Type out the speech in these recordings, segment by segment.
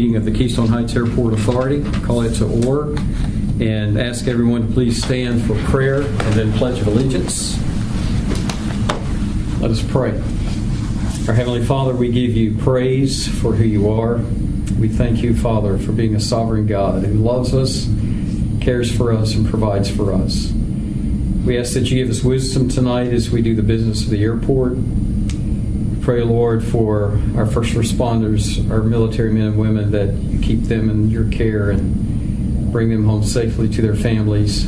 meeting of the Keystone Heights Airport Authority. Call it to order and ask everyone to please stand for prayer and then pledge of allegiance. Let us pray. Our Heavenly Father, we give you praise for who you are. We thank you, Father, for being a sovereign God who loves us, cares for us, and provides for us. We ask that you give us wisdom tonight as we do the business of the airport. Pray, Lord, for our first responders, our military men and women, that you keep them in your care and bring them home safely to their families.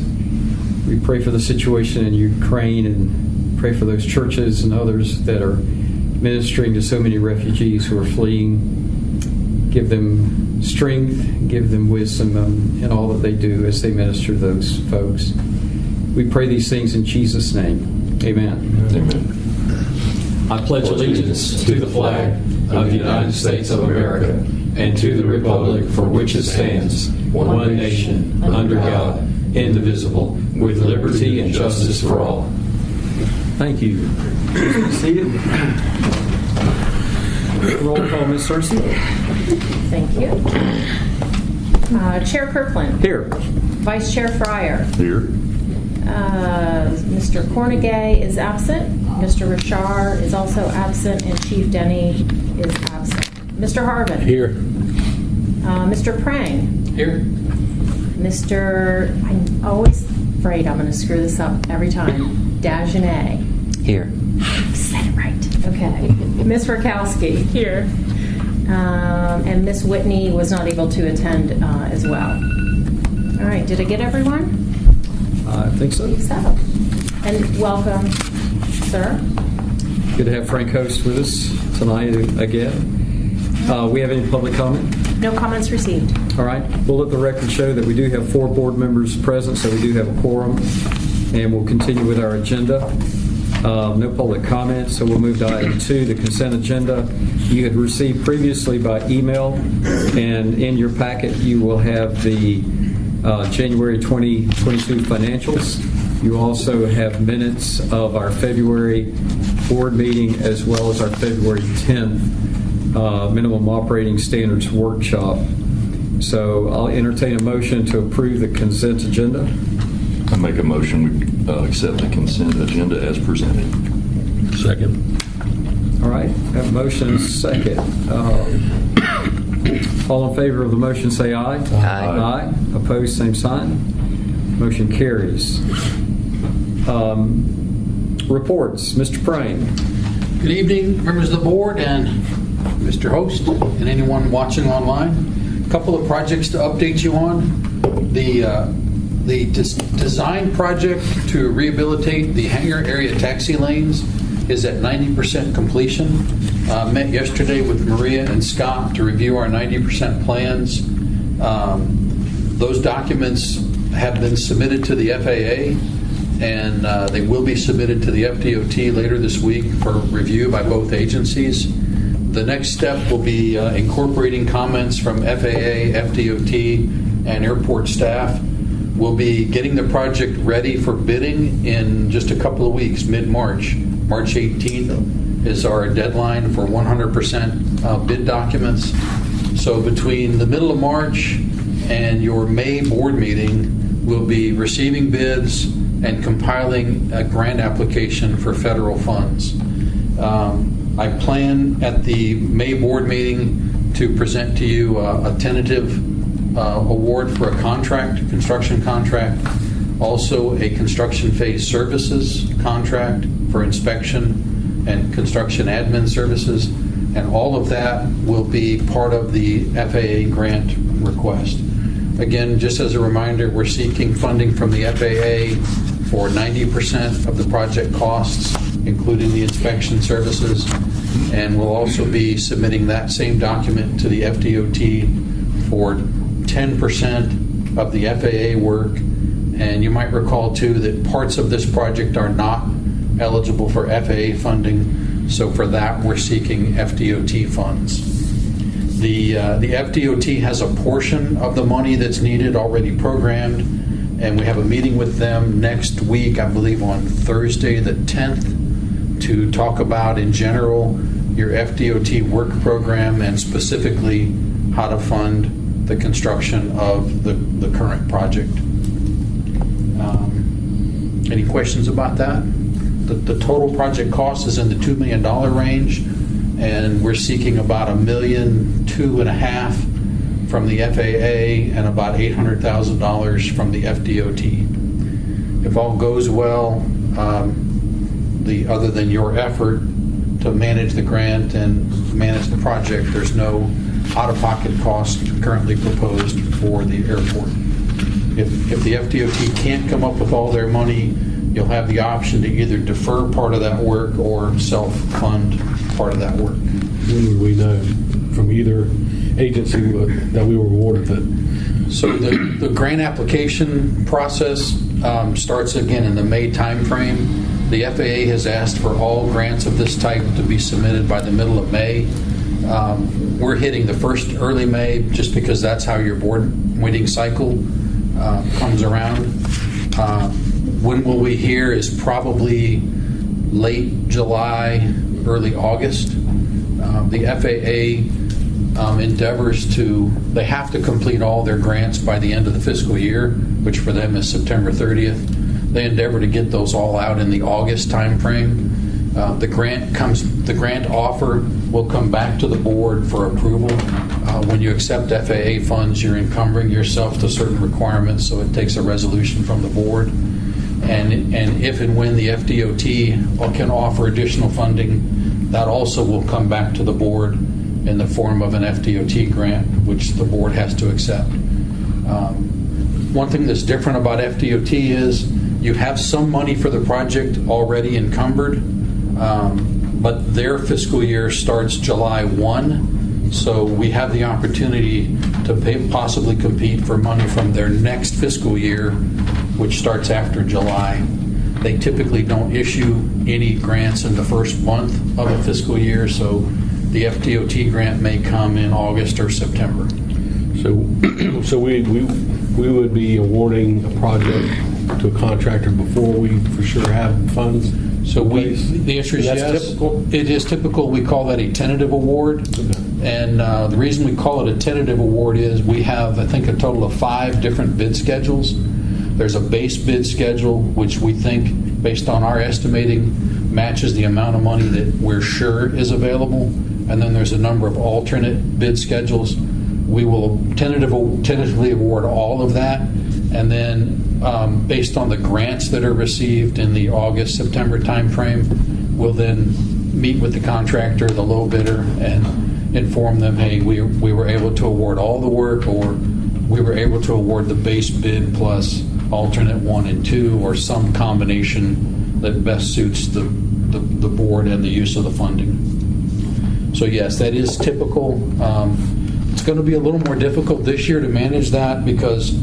We pray for the situation in Ukraine and pray for those churches and others that are ministering to so many refugees who are fleeing. Give them strength, give them wisdom in all that they do as they minister to those folks. We pray these things in Jesus' name. Amen. Amen. I pledge allegiance to the flag of the United States of America and to the republic for which it stands, one nation, under God, indivisible, with liberty and justice for all. Thank you. Please be seated. Roll call, Ms. Cersei. Thank you. Chair Kirkland. Here. Vice Chair Fryer. Here. Mr. Cornegay is absent. Mr. Richard is also absent, and Chief Denny is absent. Mr. Harvin. Here. Mr. Prang. Here. I'm always afraid I'm going to screw this up every time. Dagenet. Here. I said it right. Okay. Ms. Rakowski. Here. And Ms. Whitney was not able to attend as well. All right. Did I get everyone? I think so. So. And welcome, sir. Good to have Frank Host with us tonight again. We have any public comment? No comments received. All right. We'll let the record show that we do have 4 board members present, so we do have a quorum, and we'll continue with our agenda. No public comments, so we'll move to item 2, the consent agenda. You had received previously by email, and in your packet you will have the January 2022 financials. You also have minutes of our February board meeting as well as our February 10th minimum operating standards workshop. So I'll entertain a motion to approve the consent agenda. I make a motion we accept the consent agenda as presented. Second. All right. Have a motion and a second. All in favor of the motion say aye. Aye. Aye. Opposed, same sign. Motion carries. Reports. Mr. Prang. Good evening, members of the board and Mr. Host and anyone watching online. A couple of projects to update you on. The design project to rehabilitate the hangar area taxi lanes is at 90% completion. Met yesterday with Maria and Scott to review our 90% plans. Those documents have been submitted to the FAA, and they will be submitted to the FDOT later this week for review by both agencies. The next step will be incorporating comments from FAA, FDOT, and airport staff. We'll be getting the project ready for bidding in just a couple of weeks, mid-March. March 18th is our deadline for 100% bid documents. So between the middle of March and your May board meeting, we'll be receiving bids and compiling a grant application for federal funds. I plan at the May board meeting to present to you a tentative award for a contract, construction contract, also a construction phase services contract for inspection and construction admin services, and all of that will be part of the FAA grant request. Again, just as a reminder, we're seeking funding from the FAA for 90% of the project costs, including the inspection services, and we'll also be submitting that same document to the FDOT for 10% of the FAA work. And you might recall too that parts of this project are not eligible for FAA funding, so for that we're seeking FDOT funds. The FDOT has a portion of the money that's needed already programmed, and we have a meeting with them next week, I believe on Thursday the 10th, to talk about in general your FDOT work program and specifically how to fund the construction of the current project. Any questions about that? The total project cost is in the $2 million range, and we're seeking about $1.2 million from the FAA and about $800,000 from the FDOT. If all goes well, other than your effort to manage the grant and manage the project, there's no out-of-pocket cost currently proposed for the airport. If the FDOT can't come up with all their money, you'll have the option to either defer part of that work or self-fund part of that work. When would we know from either agency that we were awarded it? So the grant application process starts again in the May timeframe. The FAA has asked for all grants of this type to be submitted by the middle of May. We're hitting the first early May just because that's how your board meeting cycle comes around. When will we hear is probably late July, early August. The FAA endeavors they have to complete all their grants by the end of the fiscal year, which for them is September 30th. They endeavor to get those all out in the August timeframe. The grant offer will come back to the board for approval. When you accept FAA funds, you're encumbering yourself to certain requirements, so it takes a resolution from the board. And if and when the FDOT can offer additional funding, that also will come back to the board in the form of an FDOT grant, which the board has to accept. One thing that's different about FDOT is you have some money for the project already encumbered, but their fiscal year starts July 1, so we have the opportunity to possibly compete for money from their next fiscal year, which starts after July. They typically don't issue any grants in the first month of a fiscal year, so the FDOT grant may come in August or September. So we would be awarding a project to a contractor before we for sure have funds. So the answer is That's yes. typical? It is typical. We call that a tentative award. Okay. And the reason we call it a tentative award is we have, I think, a total of 5 different bid schedules. There's a base bid schedule, which we think, based on our estimating, matches the amount of money that we're sure is available. And then there's a number of alternate bid schedules. We will tentatively award all of that. And then based on the grants that are received in the August-September timeframe, we'll then meet with the contractor, the low bidder, and inform them, hey, we were able to award all the work, or we were able to award the base bid plus alternate 1 and 2, or some combination that best suits the board and the use of the funding. So yes, that is typical. It's going to be a little more difficult this year to manage that because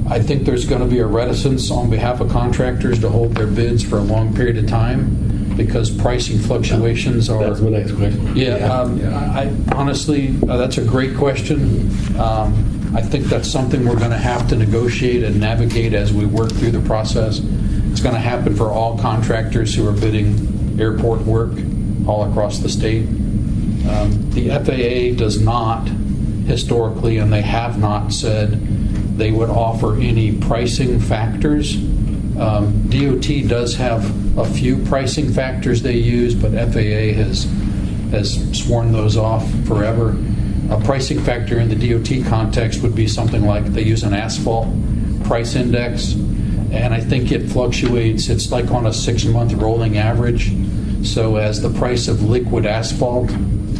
I think there's going to be a reticence on behalf of contractors to hold their bids for a long period of time because pricing fluctuations are... That's my next question. I honestly, that's a great question. I think that's something we're going to have to negotiate and navigate as we work through the process. It's going to happen for all contractors who are bidding airport work all across the state. The FAA does not historically, and they have not said they would offer any pricing factors. DOT does have a few pricing factors they use, but FAA has sworn those off forever. A pricing factor in the DOT context would be something like they use an asphalt price index, and I think it fluctuates. It's like on a 6-month rolling average. So as the price of liquid asphalt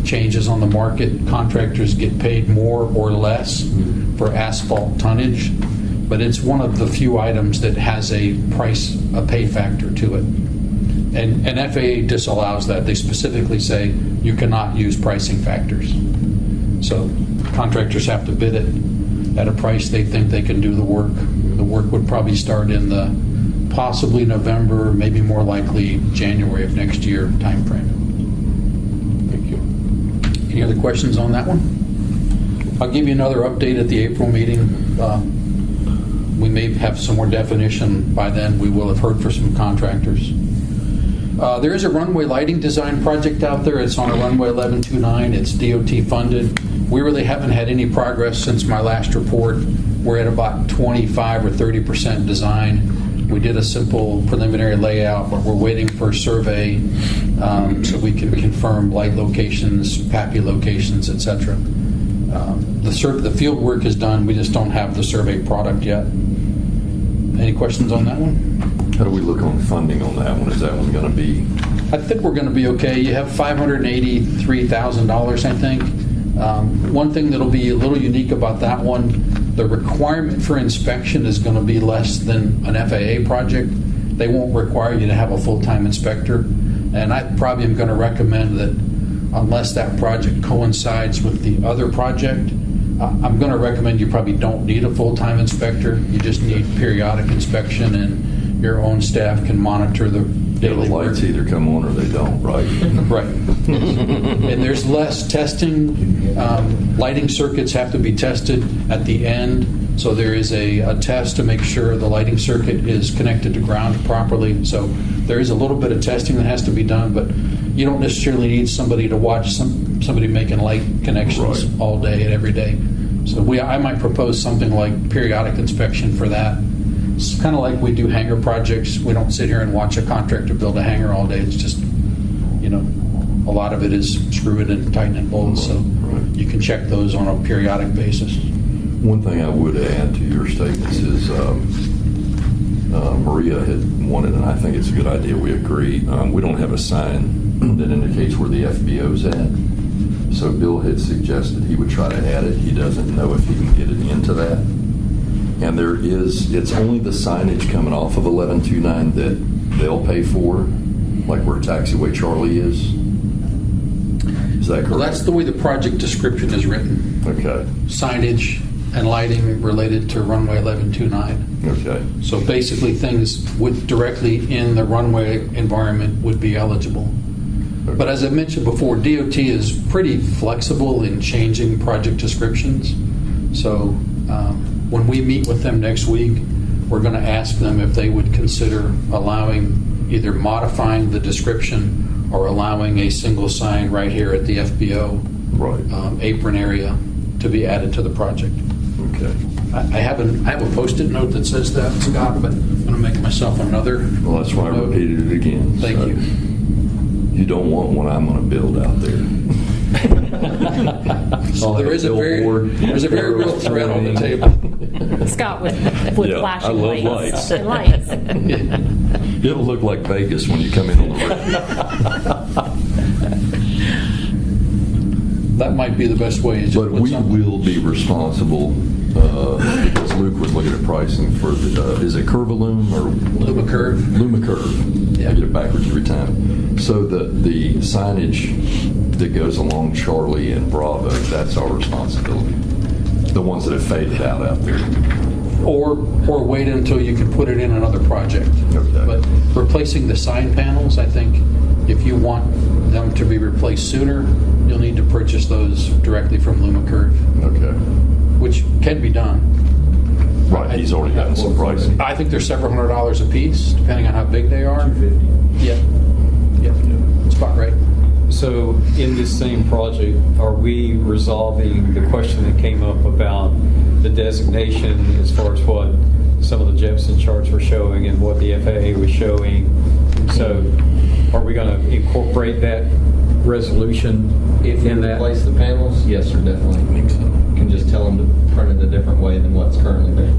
changes on the market, contractors get paid more or less for asphalt tonnage, but it's one of the few items that has a pay factor to it. And FAA disallows that. They specifically say you cannot use pricing factors. So contractors have to bid it at a price they think they can do the work. The work would probably start in the possibly November, maybe more likely January of next year timeframe. Thank you. Any other questions on that one? I'll give you another update at the April meeting. We may have some more definition by then. We will have heard from some contractors. There is a runway lighting design project out there. It's on a runway 1129. It's DOT funded. We really haven't had any progress since my last report. We're at about 25 or 30% design. We did a simple preliminary layout, but we're waiting for a survey so we can confirm light locations, PAPI locations, etc. The field work is done. We just don't have the survey product yet. Any questions on that one? How do we look on funding on that one? Is that one going to be? I think we're going to be okay. You have $583,000, I think. One thing that'll be a little unique about that one, the requirement for inspection is going to be less than an FAA project. They won't require you to have a full-time inspector. And I probably am going to recommend that unless that project coincides with the other project, I'm going to recommend you probably don't need a full-time inspector. You just need periodic inspection, and your own staff can monitor the daily The lights either come on or they don't, right? Right. And there's less testing. Lighting circuits have to be tested at the end. So there is a test to make sure the lighting circuit is connected to ground properly. So there is a little bit of testing that has to be done, but you don't necessarily need somebody to watch somebody making light connections Right. all day and every day. So I might propose something like periodic inspection for that. It's kind of like we do hangar projects. We don't sit here and watch a contractor build a hangar all day. It's just, a lot of it is screw it and tighten and bolt. So you can check those on a periodic basis. One thing I would add to your statements is Maria had wanted, and I think it's a good idea, we agree, we don't have a sign that indicates where the FBO's at. So Bill had suggested he would try to add it. He doesn't know if he can get it into that. And it's only the signage coming off of 1129 that they'll pay for, like where Taxiway Charlie is. Is that correct? Well, that's the way the project description is written. Okay. Signage and lighting related to runway 1129. Okay. So basically things directly in the runway environment would be eligible. Okay. But as I mentioned before, DOT is pretty flexible in changing project descriptions. So when we meet with them next week, we're going to ask them if they would consider allowing, either modifying the description or allowing a single sign right here at the FBO apron area to be added to the project. Okay. I have a Post-it note that says that, Scott, but I'm going to make myself another. Well, that's why I note. repeated it again. Thank So you. You don't want one I'm going to build out there. So there's a very real threat on the table. Scott with Yeah, flashing I love lights. lights. And lights. It'll look like Vegas when you come in on the road. That might be the best way. Is just But put we something- will be responsible, because Luke was looking at pricing for is it Curvalume or? Lumicurve. Lumicurve. Yeah. I get it backwards every time. So the signage that goes along Charlie and Bravo, that's our responsibility. The ones that have faded out there. Or wait until you can put it in another project. Okay. But replacing the sign panels, I think, if you want them to be replaced sooner, you'll need to purchase those directly from Lumicurve, Okay. which can be done. Right, he's already gotten some pricing. I think they're several $100s a piece, depending on how big they are. Yeah. It's about right. So in this same project, are we resolving the question that came up about the designation as far as what some of the Jepson charts were showing and what the FAA was showing? So are we going to incorporate that resolution If you in that? replace the panels, yes, sir, definitely. I think so. You can just tell them to print it a different way than what's currently there.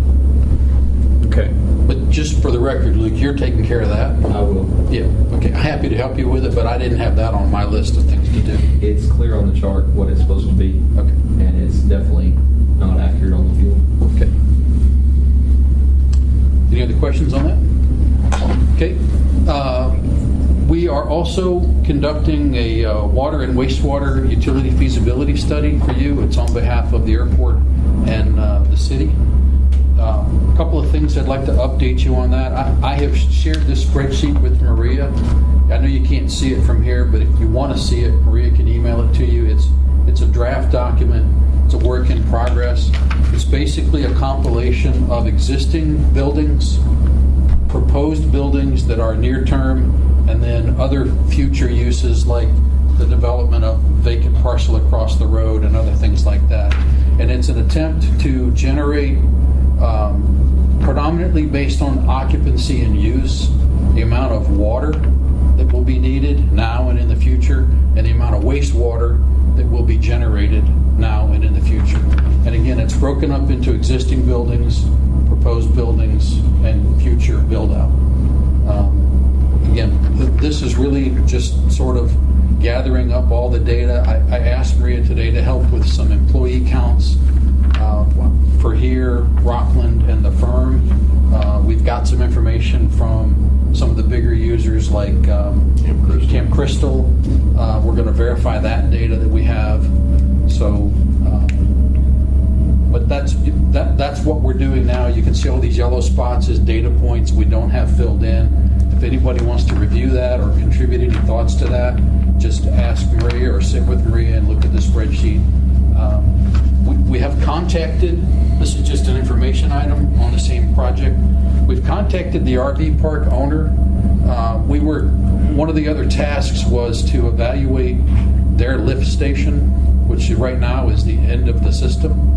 Okay. But just for the record, Luke, you're taking care of that? I will. Yeah. Okay. I'm happy to help you with it, but I didn't have that on my list of things to do. It's clear on the chart what it's supposed to be. Okay. And it's definitely not accurate on the field. Okay. Any other questions on that? Okay. We are also conducting a water and wastewater utility feasibility study for you. It's on behalf of the airport and the city. A couple of things I'd like to update you on that. I have shared this spreadsheet with Maria. I know you can't see it from here, but if you want to see it, Maria can email it to you. It's a draft document. It's a work in progress. It's basically a compilation of existing buildings, proposed buildings that are near term, and then other future uses like the development of vacant parcel across the road and other things like that. And it's an attempt to generate, predominantly based on occupancy and use, the amount of water that will be needed now and in the future, and the amount of wastewater that will be generated now and in the future. And again, it's broken up into existing buildings, proposed buildings, and future build-out. Again, this is really just sort of gathering up all the data. I asked Maria today to help with some employee counts for here, Rockland, and the firm. We've got some information from some of the bigger users like Camp Crystal. We're going to verify that data that we have. So, but that's what we're doing now. You can see all these yellow spots as data points we don't have filled in. If anybody wants to review that or contribute any thoughts to that, just ask Maria or sit with Maria and look at the spreadsheet. We have contacted, this is just an information item on the same project. We've contacted the RV park owner. One of the other tasks was to evaluate their lift station, which right now is the end of the system.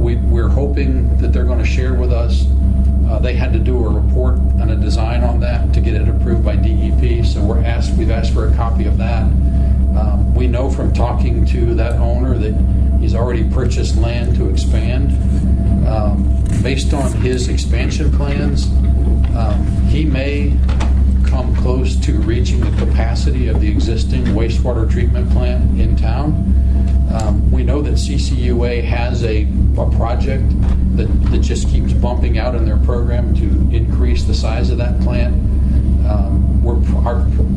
We're hoping that they're going to share with us. They had to do a report and a design on that to get it approved by DEP, so we've asked for a copy of that. We know from talking to that owner that he's already purchased land to expand. Based on his expansion plans, he may come close to reaching the capacity of the existing wastewater treatment plant in town. We know that CCUA has a project that just keeps bumping out in their program to increase the size of that plant.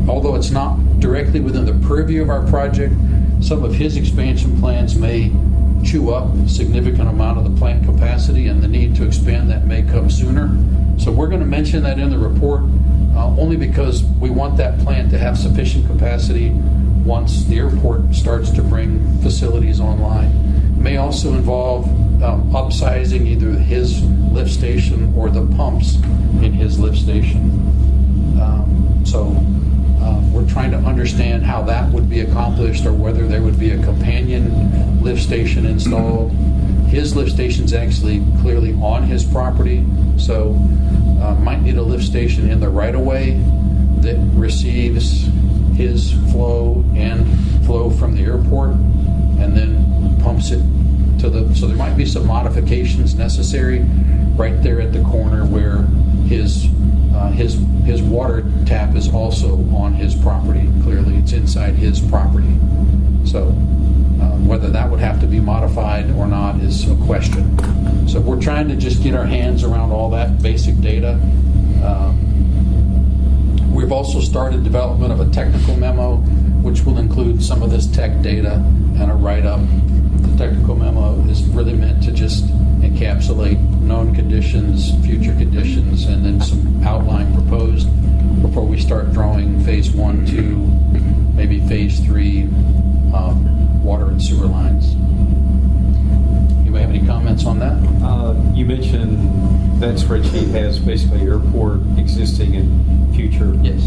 Although it's not directly within the purview of our project, some of his expansion plans may chew up a significant amount of the plant capacity, and the need to expand that may come sooner. So we're going to mention that in the report, only because we want that plant to have sufficient capacity once the airport starts to bring facilities online. It may also involve upsizing either his lift station or the pumps in his lift station. We're trying to understand how that would be accomplished, or whether there would be a companion lift station installed. His lift station's actually clearly on his property, so might need a lift station in the right-of-way that receives his flow and flow from the airport, and then pumps it to so there might be some modifications necessary right there at the corner where his water tap is also on his property. Clearly, it's inside his property. So whether that would have to be modified or not is a question. So we're trying to just get our hands around all that basic data. We've also started development of a technical memo, which will include some of this tech data and a write-up. The technical memo is really meant to just encapsulate known conditions, future conditions, and then some outline proposed before we start drawing phase 1, 2, maybe phase 3 water and sewer lines. Anybody have any comments on that? You mentioned that spreadsheet has basically airport existing and future. Yes.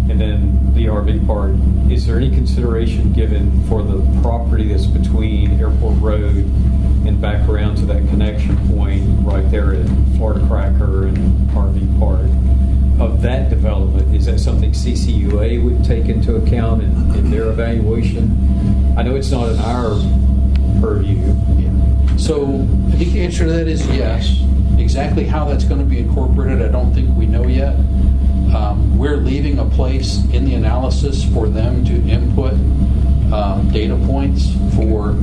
And then the RV park. Is there any consideration given for the property that's between Airport Road and back around to that connection point right there at Florida Cracker and RV Park? Of that development, is that something CCUA would take into account in their evaluation? I know it's not in our purview. Yeah. So I think the answer to that is yes. Exactly how that's going to be incorporated, I don't think we know yet. We're leaving a place in the analysis for them to input data points for,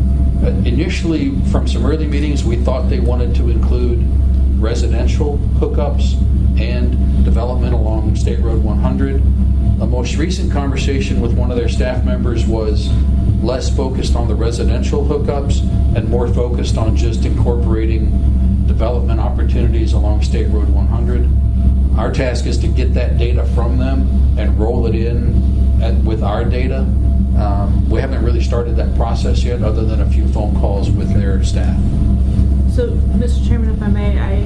initially from some early meetings, we thought they wanted to include residential hookups and development along State Road 100. The most recent conversation with one of their staff members was less focused on the residential hookups and more focused on just incorporating development opportunities along State Road 100. Our task is to get that data from them and roll it in with our data. We haven't really started that process yet, other than a few phone calls with their staff. So, Mr. Chairman, if I may, I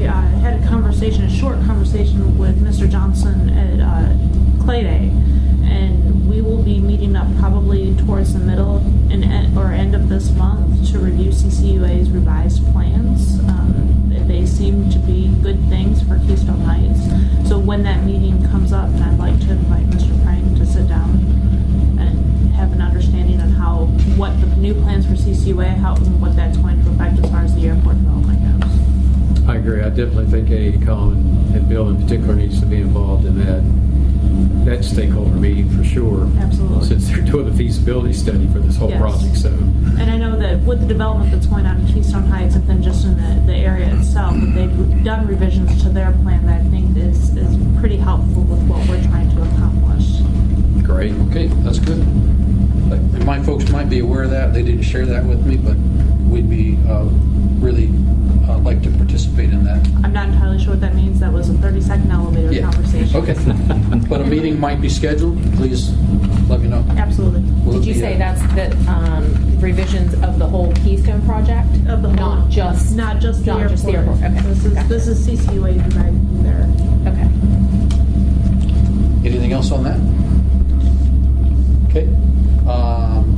had a short conversation with Mr. Johnson at Clay Day, and we will be meeting up up probably towards the middle or end of this month to review CCUA's revised plans. They seem to be good things for Keystone Heights. So when that meeting comes up, I'd like to invite Mr. Prang to sit down and have an understanding on what the new plans for CCUA, what that's going to affect as far as the airport development goes. I agree. I definitely think AECom and Bill in particular needs to be involved in that stakeholder meeting for sure. Absolutely. Since they're doing the feasibility study for this whole Yes. project. So, And I know that with the development that's going on in Keystone Heights and then just in the area itself, that they've done revisions to their plan that I think is pretty helpful with what we're trying to accomplish. great. Okay, that's good. And my folks might be aware of that. They didn't share that with me, but we'd be really like to participate in that. I'm not entirely sure what that means. That was a 30-second elevator Yeah. conversation. Okay. But a meeting might be scheduled. Please let me know. Absolutely. Will Did it you be say a- that's the revisions of the whole Keystone project? Of the whole, Not just not just the not airport. just the airport. Okay. Gotcha. This is CCUA divided there. Okay. Anything else on that? Okay.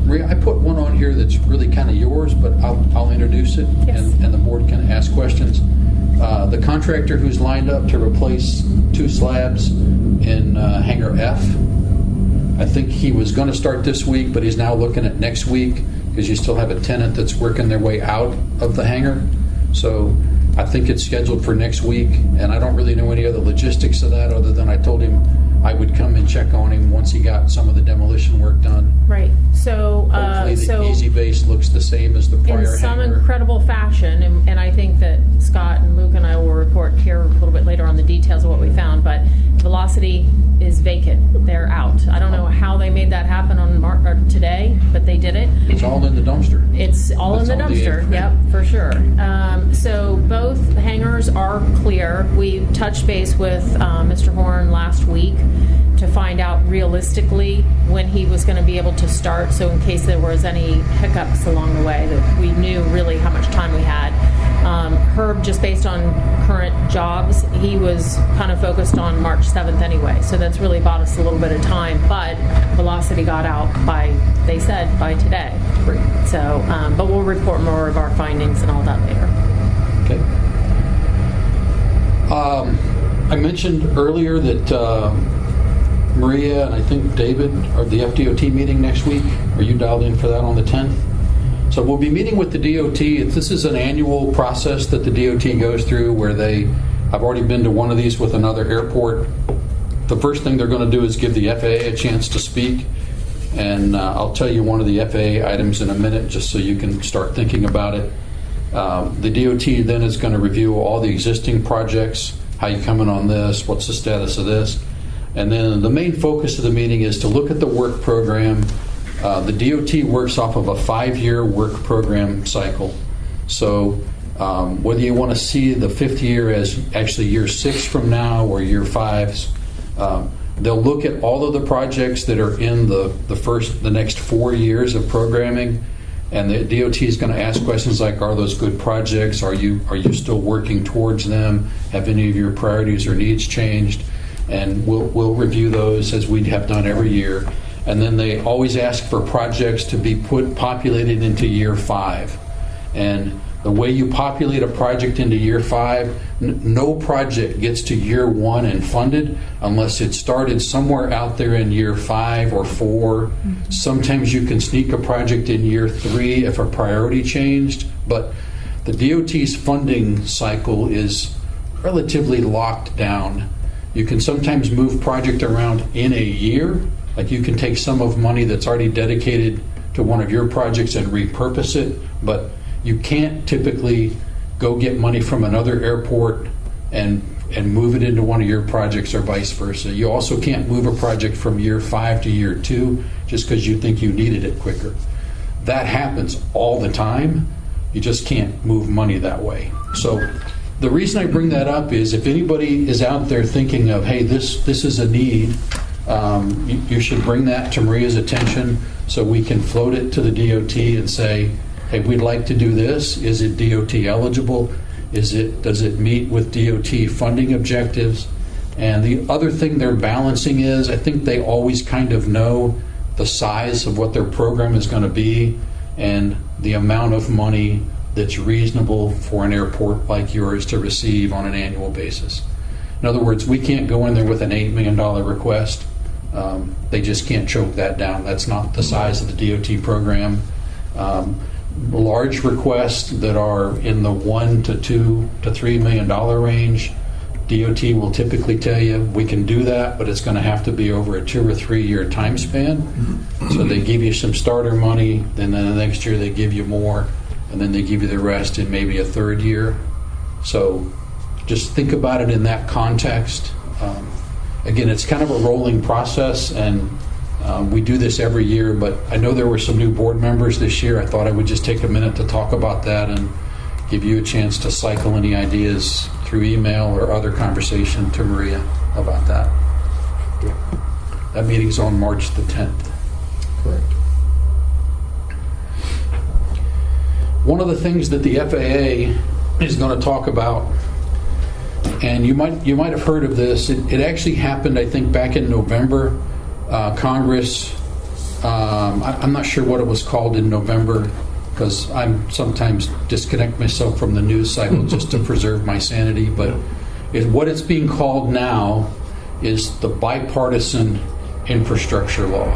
Maria, I put one on here that's really kind of yours, but I'll introduce it, Yes. and the board can ask questions. The contractor who's lined up to replace 2 slabs in Hangar F, I think he was going to start this week, but he's now looking at next week because you still have a tenant that's working their way out of the hangar. So I think it's scheduled for next week, and I don't really know any other logistics of that other than I told him I would come and check on him once he got some of the demolition work done. Right. So Hopefully the so easy base looks the same as the prior in some hangar. incredible fashion, and I think that Scott and Luke and I will report here a little bit later on the details of what we found, but Velocity is vacant. They're out. I don't know how they made that happen on today, but they did it. It's all in the dumpster. It's all in That's the all the dumpster. apron. Yep, for sure. So both hangars are clear. We touched base with Mr. Horn last week to find out realistically when he was going to be able to start. So in case there was any hiccups along the way, that we knew really how much time we had. Herb, just based on current jobs, he was kind of focused on March 7th anyway. So that's really bought us a little bit of time. But Velocity got out they said by today. Great. So, but we'll report more of our findings and all that later. Okay. I mentioned earlier that Maria and I think David are at the FDOT meeting next week. Are you dialed in for that on the 10th? So we'll be meeting with the DOT. This is an annual process that the DOT goes through where I've already been to one of these with another airport. The first thing they're going to do is give the FAA a chance to speak. And I'll tell you one of the FAA items in a minute just so you can start thinking about it. The DOT then is going to review all the existing projects, how you coming on this, what's the status of this. And then the main focus of the meeting is to look at the work program. The DOT works off of a 5-year work program cycle. So whether you want to see the 5th year as actually year 6 from now or year 5, they'll look at all of the projects that are in the next 4 years of programming, and the DOT is going to ask questions like, are those good projects? Are you still working towards them? Have any of your priorities or needs changed? And we'll review those as we have done every year. And then they always ask for projects to be populated into year 5. And the way you populate a project into year 5, no project gets to year 1 and funded unless it started somewhere out there in year 5 or 4. Sometimes you can sneak a project in year 3 if a priority changed, but the DOT's funding cycle is relatively locked down. You can sometimes move project around in a year, like you can take some of money that's already dedicated to one of your projects and repurpose it, but you can't typically go get money from another airport and move it into one of your projects or vice versa. You also can't move a project from year 5 to year 2 just because you think you needed it quicker. That happens all the time. You just can't move money that way. So the reason I bring that up is if anybody is out there thinking of, hey, this is a need, you should bring that to Maria's attention so we can float it to the DOT and say, hey, we'd like to do this. Is it DOT eligible? Does it meet with DOT funding objectives? And the other thing they're balancing is, I think they always kind of know the size of what their program is going to be and the amount of money that's reasonable for an airport like yours to receive on an annual basis. In other words, we can't go in there with an $8 million request. They just can't choke that down. That's not the size of the DOT program. Large requests that are in the $1 to $2 to $3 million range, DOT will typically tell you we can do that, but it's going to have to be over a 2 or 3 year time span. So they give you some starter money, then the next year they give you more, and then they give you the rest in maybe a third year. So just think about it in that context. Again, it's kind of a rolling process, and we do this every year, but I know there were some new board members this year. I thought I would just take a minute to talk about that and give you a chance to cycle any ideas through email or other conversation to Maria about that. That meeting's on March the 10th. Correct. One of the things that the FAA is going to talk about, and you might have heard of this, it actually happened, I think, back in November. Congress, I'm not sure what it was called in November, because I'm sometimes disconnect myself from the news cycle just to preserve my sanity, but what it's being called now is the bipartisan infrastructure law.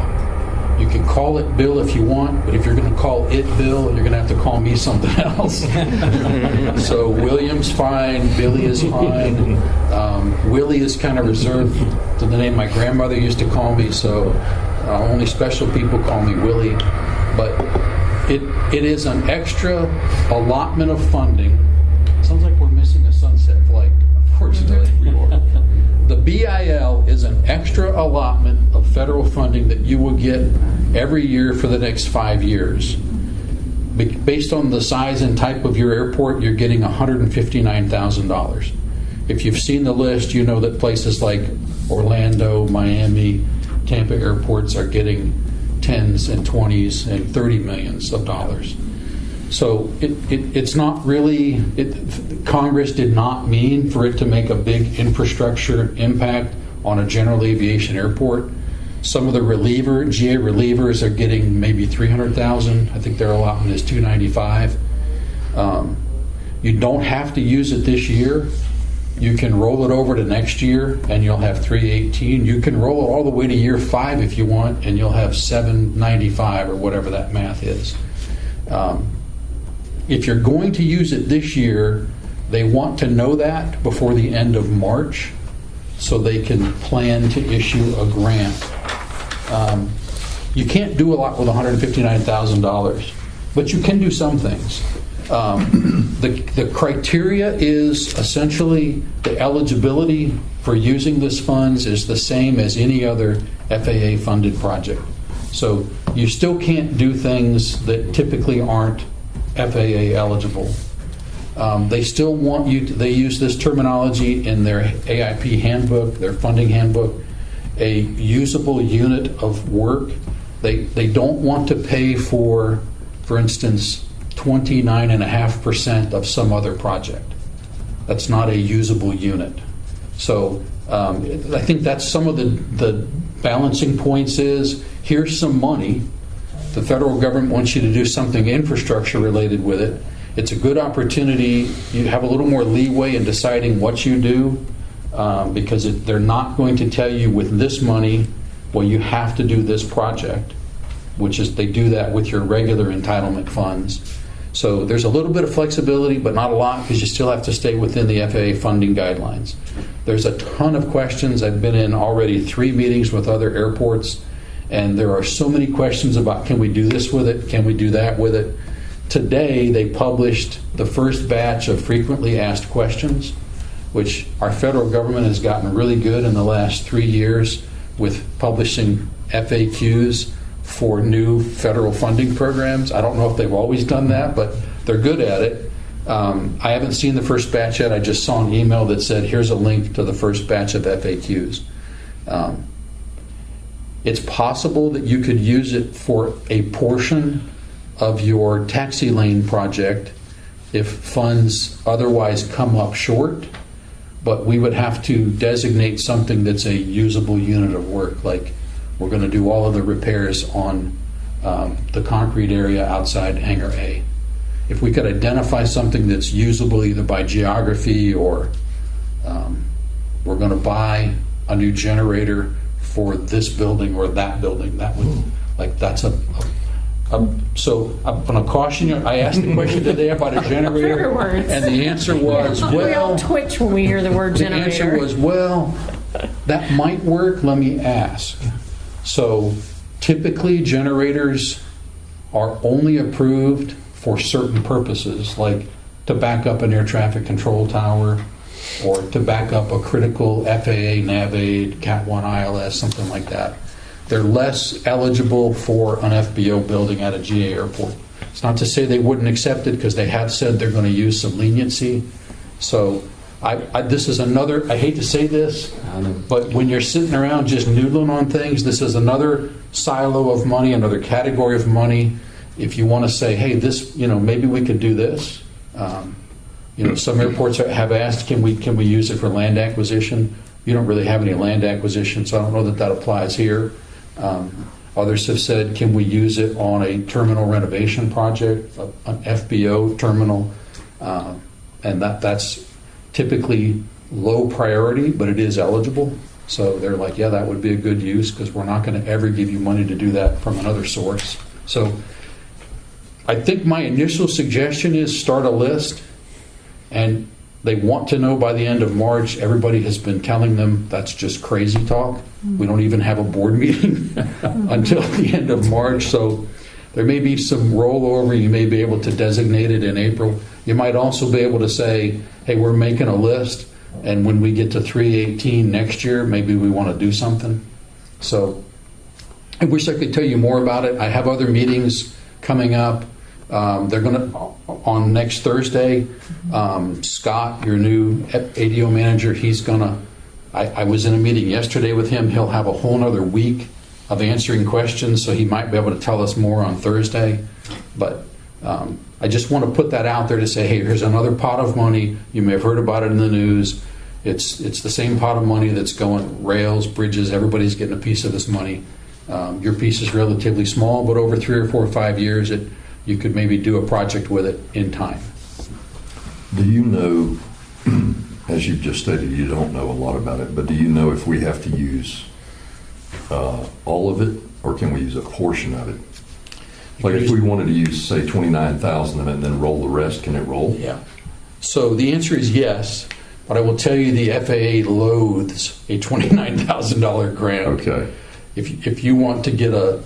You can call it bill if you want, but if you're going to call it bill, you're going to have to call me something else. So William's fine, Billy is fine. Willie is kind of reserved to the name my grandmother used to call me, so only special people call me Willie. But it is an extra allotment of funding. Sounds like we're missing a sunset flight, unfortunately. The BIL is an extra allotment of federal funding that you will get every year for the next 5 years. Based on the size and type of your airport, you're getting $159,000. If you've seen the list, you know that places like Orlando, Miami, Tampa airports are getting tens and 20s and 30 millions of dollars. So it's not really, Congress did not mean for it to make a big infrastructure impact on a general aviation airport. Some of the GA relievers are getting maybe $300,000. I think their allotment is $295,000. You don't have to use it this year. You can roll it over to next year and you'll have $318,000. You can roll it all the way to year 5 if you want, and you'll have $795,000 or whatever that math is. If you're going to use it this year, they want to know that before the end of March so they can plan to issue a grant. You can't do a lot with $159,000, but you can do some things. The criteria is essentially the eligibility for using this funds is the same as any other FAA funded project. So you still can't do things that typically aren't FAA eligible. They still want you to, they use this terminology in their AIP handbook, their funding handbook, a usable unit of work. They don't want to pay for instance, 29.5% of some other project. That's not a usable unit. So I think that's some of the balancing points is, here's some money. The federal government wants you to do something infrastructure related with it. It's a good opportunity. You have a little more leeway in deciding what you do because they're not going to tell you with this money, well, you have to do this project, which is they do that with your regular entitlement funds. So there's a little bit of flexibility, but not a lot because you still have to stay within the FAA funding guidelines. There's a ton of questions. I've been in already 3 meetings with other airports, and there are so many questions about, can we do this with it? Can we do that with it? Today, they published the first batch of frequently asked questions, which our federal government has gotten really good in the last 3 years with publishing FAQs for new federal funding programs. I don't know if they've always done that, but they're good at it. I haven't seen the first batch yet. I just saw an email that said, here's a link to the first batch of FAQs. It's possible that you could use it for a portion of your taxi lane project if funds otherwise come up short, but we would have to designate something that's a usable unit of work. Like we're going to do all of the repairs on the concrete area outside Hangar A. If we could identify something that's usable either by geography or we're going to buy a new generator for this building or that building, that would, like, that's so I'm going to caution you. I asked the question today about a generator, Trigger words. and the answer was, We all well, twitch when we hear the word the generator. answer was, well, that might work. Let me ask. So typically generators are only approved for certain purposes, like to back up an air traffic control tower or to back up a critical FAA, NAVAID, Cat 1 ILS, something like that. They're less eligible for an FBO building at a GA airport. It's not to say they wouldn't accept it, because they have said they're going to use some leniency. So this is another, I hate to say this, but when you're sitting around just noodling on things, this is another silo of money, another category of money. If you want to say, hey, this, maybe we could do this. Some airports have asked, can we use it for land acquisition? You don't really have any land acquisition, so I don't know that applies here. Others have said, can we use it on a terminal renovation project, an FBO terminal? And that's typically low priority, but it is eligible. So they're like, yeah, that would be a good use, because we're not going to ever give you money to do that from another source. So I think my initial suggestion is start a list, and they want to know by the end of March. Everybody has been telling them that's just crazy talk. We don't even have a board meeting until the end of March, so there may be some rollover. You may be able to designate it in April. You might also be able to say, hey, we're making a list, and when we get to 3/18 next year, maybe we want to do something. So I wish I could tell you more about it. I have other meetings coming up. They're going to, on next Thursday, Scott, your new ADO manager, he's going to, I was in a meeting yesterday with him. He'll have a whole nother week of answering questions, so he might be able to tell us more on Thursday. But I just want to put that out there to say, hey, here's another pot of money. You may have heard about it in the news. It's the same pot of money that's going rails, bridges. Everybody's getting a piece of this money. Your piece is relatively small, but over 3 or 4 or 5 years, you could maybe do a project with it in time. Do you know, as you've just stated, you don't know a lot about it, but do you know if we have to use all of it, or can we use a portion of it? Like if we wanted to use, say, 29,000 of it and then roll the rest, can it roll? Yeah. So the answer is yes, but I will tell you the FAA loathes a $29,000 grant. Okay. If you want to get a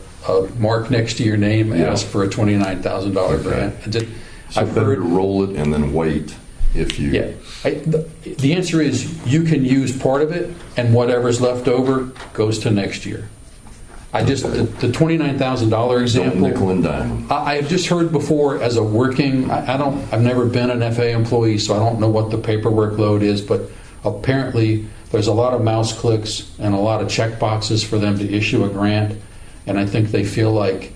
mark next to your name, ask for a $29,000 grant. So I've better heard to roll it and then wait if you... Yeah. The answer is you can use part of it, and whatever's left over goes to next year. The $29,000 example. Don't nickel and dime. I have just heard before as a working. I've never been an FAA employee, so I don't know what the paperwork load is. But apparently, there's a lot of mouse clicks and a lot of check boxes for them to issue a grant. And I think they feel like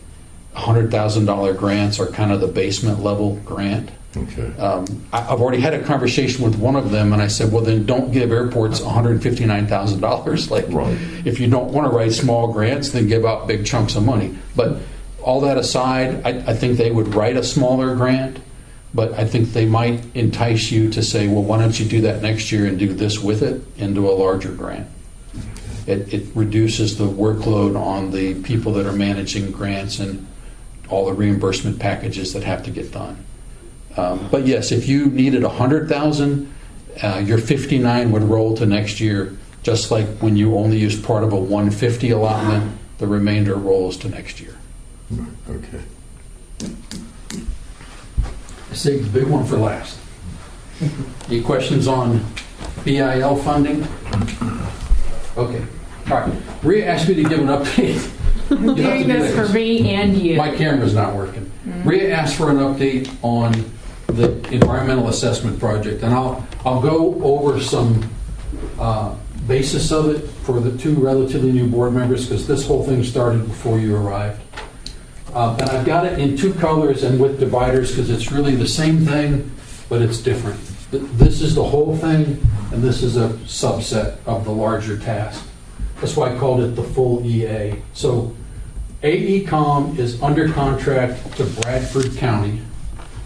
$100,000 grants are kind of the basement level grant. Okay. I've already had a conversation with one of them, and I said, well, then don't give airports $159,000. Like, Right. If you don't want to write small grants, then give out big chunks of money. But all that aside, I think they would write a smaller grant, but I think they might entice you to say, well, why don't you do that next year and do this with it into a larger grant. It reduces the workload on the people that are managing grants and all the reimbursement packages that have to get done. But yes, if you needed $100,000, your 59 would roll to next year, just like when you only use part of a 150 allotment, the remainder rolls to next year. Okay. I saved the big one for last. Any questions on BIL funding? Okay. All right. Rhea asked me to give an update. I'm doing this for me and you. My camera's not working. Rhea asked for an update on the environmental assessment project, and I'll go over some basis of it for the 2 relatively new board members, because this whole thing started before you arrived. And I've got it in 2 colors and with dividers, because it's really the same thing, but it's different. This is the whole thing, and this is a subset of the larger task. That's why I called it the full EA. So AECom is under contract to Bradford County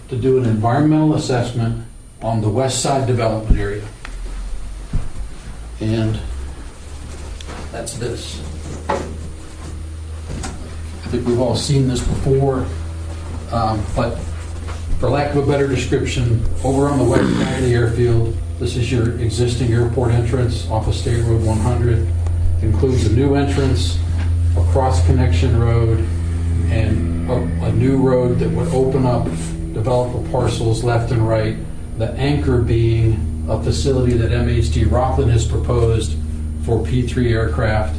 to do an environmental assessment on the west side development area. And that's this. I think we've all seen this before, but for lack of a better description, over on the west side of the airfield, this is your existing airport entrance off of State Road 100. Includes a new entrance, a cross connection road, and a new road that would open up developable parcels left and right. The anchor being a facility that MHD Rockland has proposed for P3 aircraft,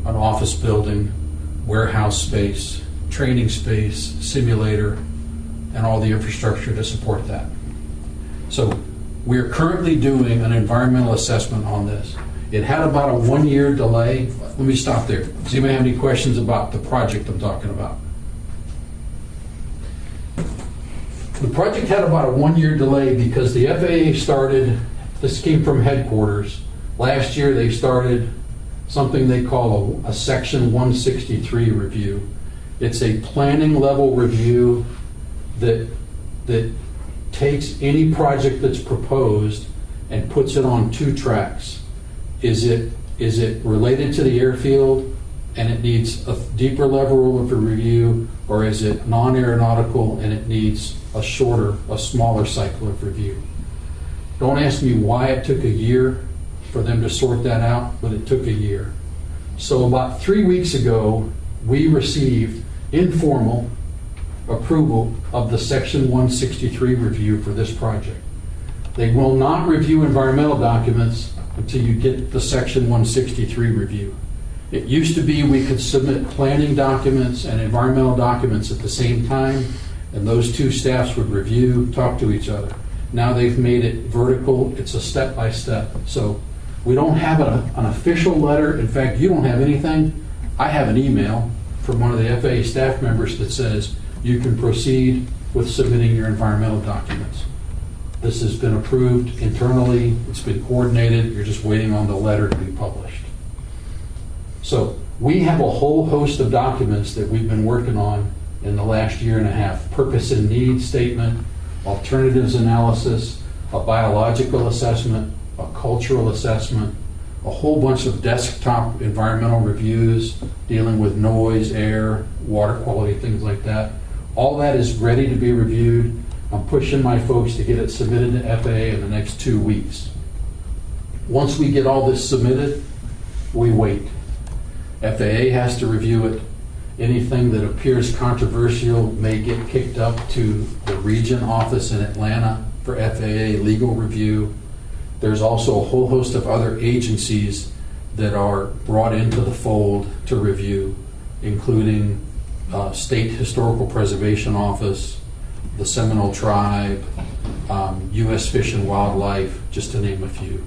an office building, warehouse space, training space, simulator, and all the infrastructure to support that. So we're currently doing an environmental assessment on this. It had about a 1-year delay. Let me stop there. Does anybody have any questions about the project I'm talking about? The project had about a 1-year delay because the FAA started, this came from headquarters. Last year they started something they call a Section 163 review. It's a planning level review that takes any project that's proposed and puts it on 2 tracks. Is it related to the airfield and it needs a deeper level of a review, or is it non-aeronautical and it needs a smaller cycle of review? Don't ask me why it took a year for them to sort that out, but it took a year. So about 3 weeks ago, we received informal approval of the Section 163 review for this project. They will not review environmental documents until you get the Section 163 review. It used to be we could submit planning documents and environmental documents at the same time, and those 2 staffs would review, talk to each other. Now they've made it vertical. It's a step-by-step. So we don't have an official letter. In fact, you don't have anything. I have an email from one of the FAA staff members that says you can proceed with submitting your environmental documents. This has been approved internally. It's been coordinated. You're just waiting on the letter to be published. So we have a whole host of documents that we've been working on in the last year and a half. Purpose and need statement, alternatives analysis, a biological assessment, a cultural assessment, a whole bunch of desktop environmental reviews dealing with noise, air, water quality, things like that. All that is ready to be reviewed. I'm pushing my folks to get it submitted to FAA in the next 2 weeks. Once we get all this submitted, we wait. FAA has to review it. Anything that appears controversial may get kicked up to the region office in Atlanta for FAA legal review. There's also a whole host of other agencies that are brought into the fold to review, including State Historical Preservation Office, the Seminole Tribe, U.S. Fish and Wildlife, just to name a few.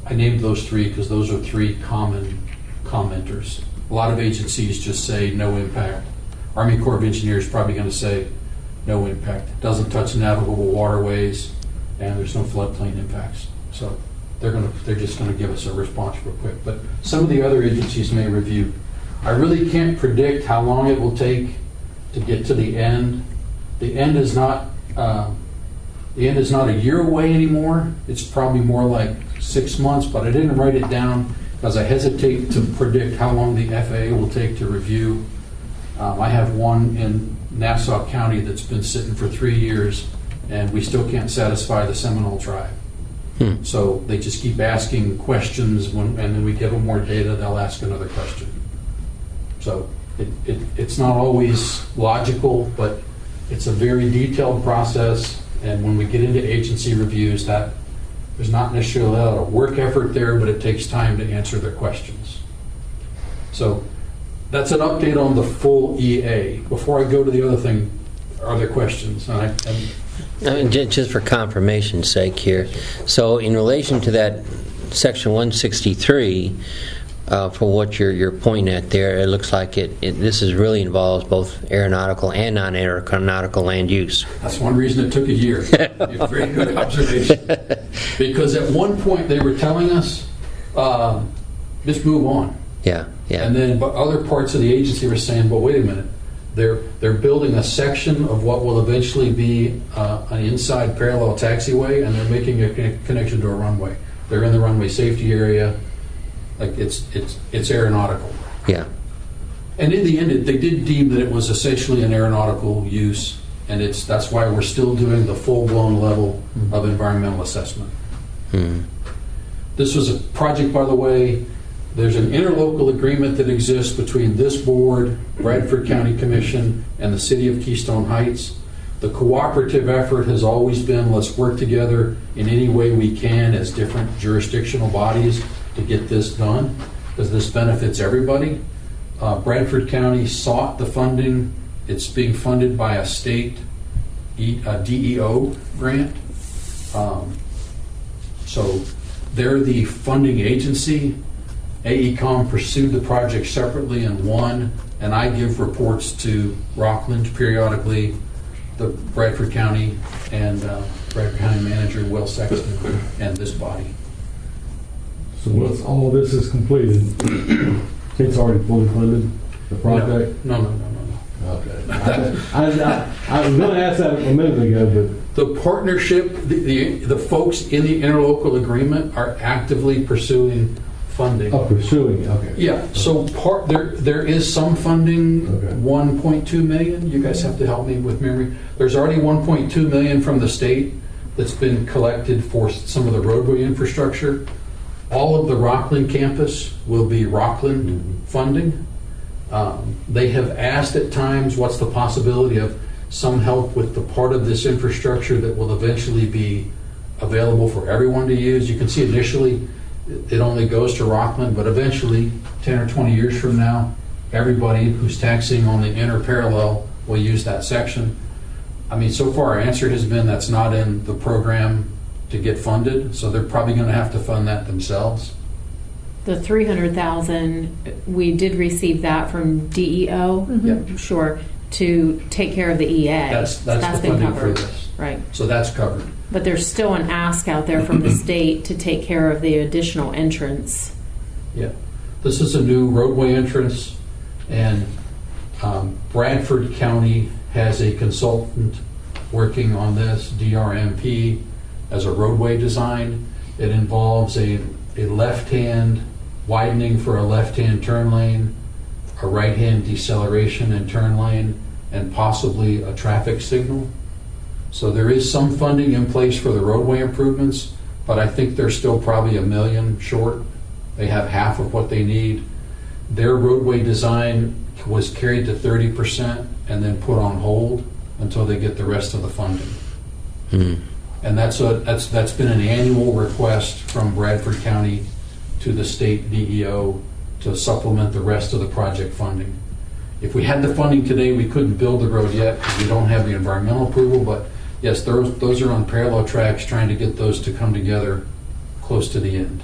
I named those 3 because those are 3 common commenters. A lot of agencies just say no impact. Army Corps of Engineers is probably going to say no impact. It doesn't touch navigable waterways, and there's no floodplain impacts. So they're just going to give us a response real quick. But some of the other agencies may review. I really can't predict how long it will take to get to the end. The end is not a year away anymore. It's probably more like 6 months, but I didn't write it down because I hesitate to predict how long the FAA will take to review. I have one in Nassau County that's been sitting for 3 years, and we still can't satisfy the Seminole Tribe. So they just keep asking questions, and then we give them more data, they'll ask another question. So it's not always logical, but it's a very detailed process, and when we get into agency reviews, that there's not necessarily a lot of work effort there, but it takes time to answer their questions. So that's an update on the full EA. Before I go to the other thing, are there questions? Just for confirmation's sake here, so in relation to that Section 163, for what you're pointing at there, it looks like this really involves both aeronautical and non-aeronautical land use. That's one reason it took a year. Very good observation. Because at one point they were telling us just move on. Yeah, yeah. And then, but other parts of the agency were saying, well, wait a minute, they're building a section of what will eventually be an inside parallel taxiway, and they're making a connection to a runway. They're in the runway safety area, like it's aeronautical. Yeah. And in the end, they did deem that it was essentially an aeronautical use, and that's why we're still doing the full-blown level of environmental assessment. This was a project, by the way. There's an interlocal agreement that exists between this board, Bradford County Commission, and the City of Keystone Heights. The cooperative effort has always been, let's work together in any way we can as different jurisdictional bodies to get this done, because this benefits everybody. Bradford County sought the funding. It's being funded by a state DEO grant. So they're the funding agency. AECOM pursued the project separately and won, and I give reports to Rockland periodically, the Bradford County, and Bradford County Manager Will Sexton, and this body. So once all this is completed, it's already fully funded, the project? No. Okay. I was going to ask that a minute ago, but... The partnership, the folks in the interlocal agreement are actively pursuing funding. Oh, pursuing, okay. Yeah, so there is some funding, Okay. 1.2 million. You guys have to help me with memory. There's already 1.2 million from the state that's been collected for some of the roadway infrastructure. All of the Rockland campus will be Rockland funding. They have asked at times, what's the possibility of some help with the part of this infrastructure that will eventually be available for everyone to use. You can see initially it only goes to Rockland, but eventually, 10 or 20 years from now, everybody who's taxiing on the inner parallel will use that section. I mean, so far our answer has been that's not in the program to get funded, so they're probably going to have to fund that themselves. The 300,000, we did receive that from DEO. Yep. Sure, to take care of the EA. That's the been funding for covered. this. Right. So that's covered. But there's still an ask out there from the state to take care of the additional entrance. Yeah. This is a new roadway entrance, and Bradford County has a consultant working on this, DRMP, as a roadway design. It involves a left-hand widening for a left-hand turn lane, a right-hand deceleration and turn lane, and possibly a traffic signal. So there is some funding in place for the roadway improvements, but I think they're still probably $1 million short. They have half of what they need. Their roadway design was carried to 30% and then put on hold until they get the rest of the funding. And that's been an annual request from Bradford County to the state DEO to supplement the rest of the project funding. If we had the funding today, we couldn't build the road yet because we don't have the environmental approval, but yes, those are on parallel tracks, trying to get those to come together close to the end.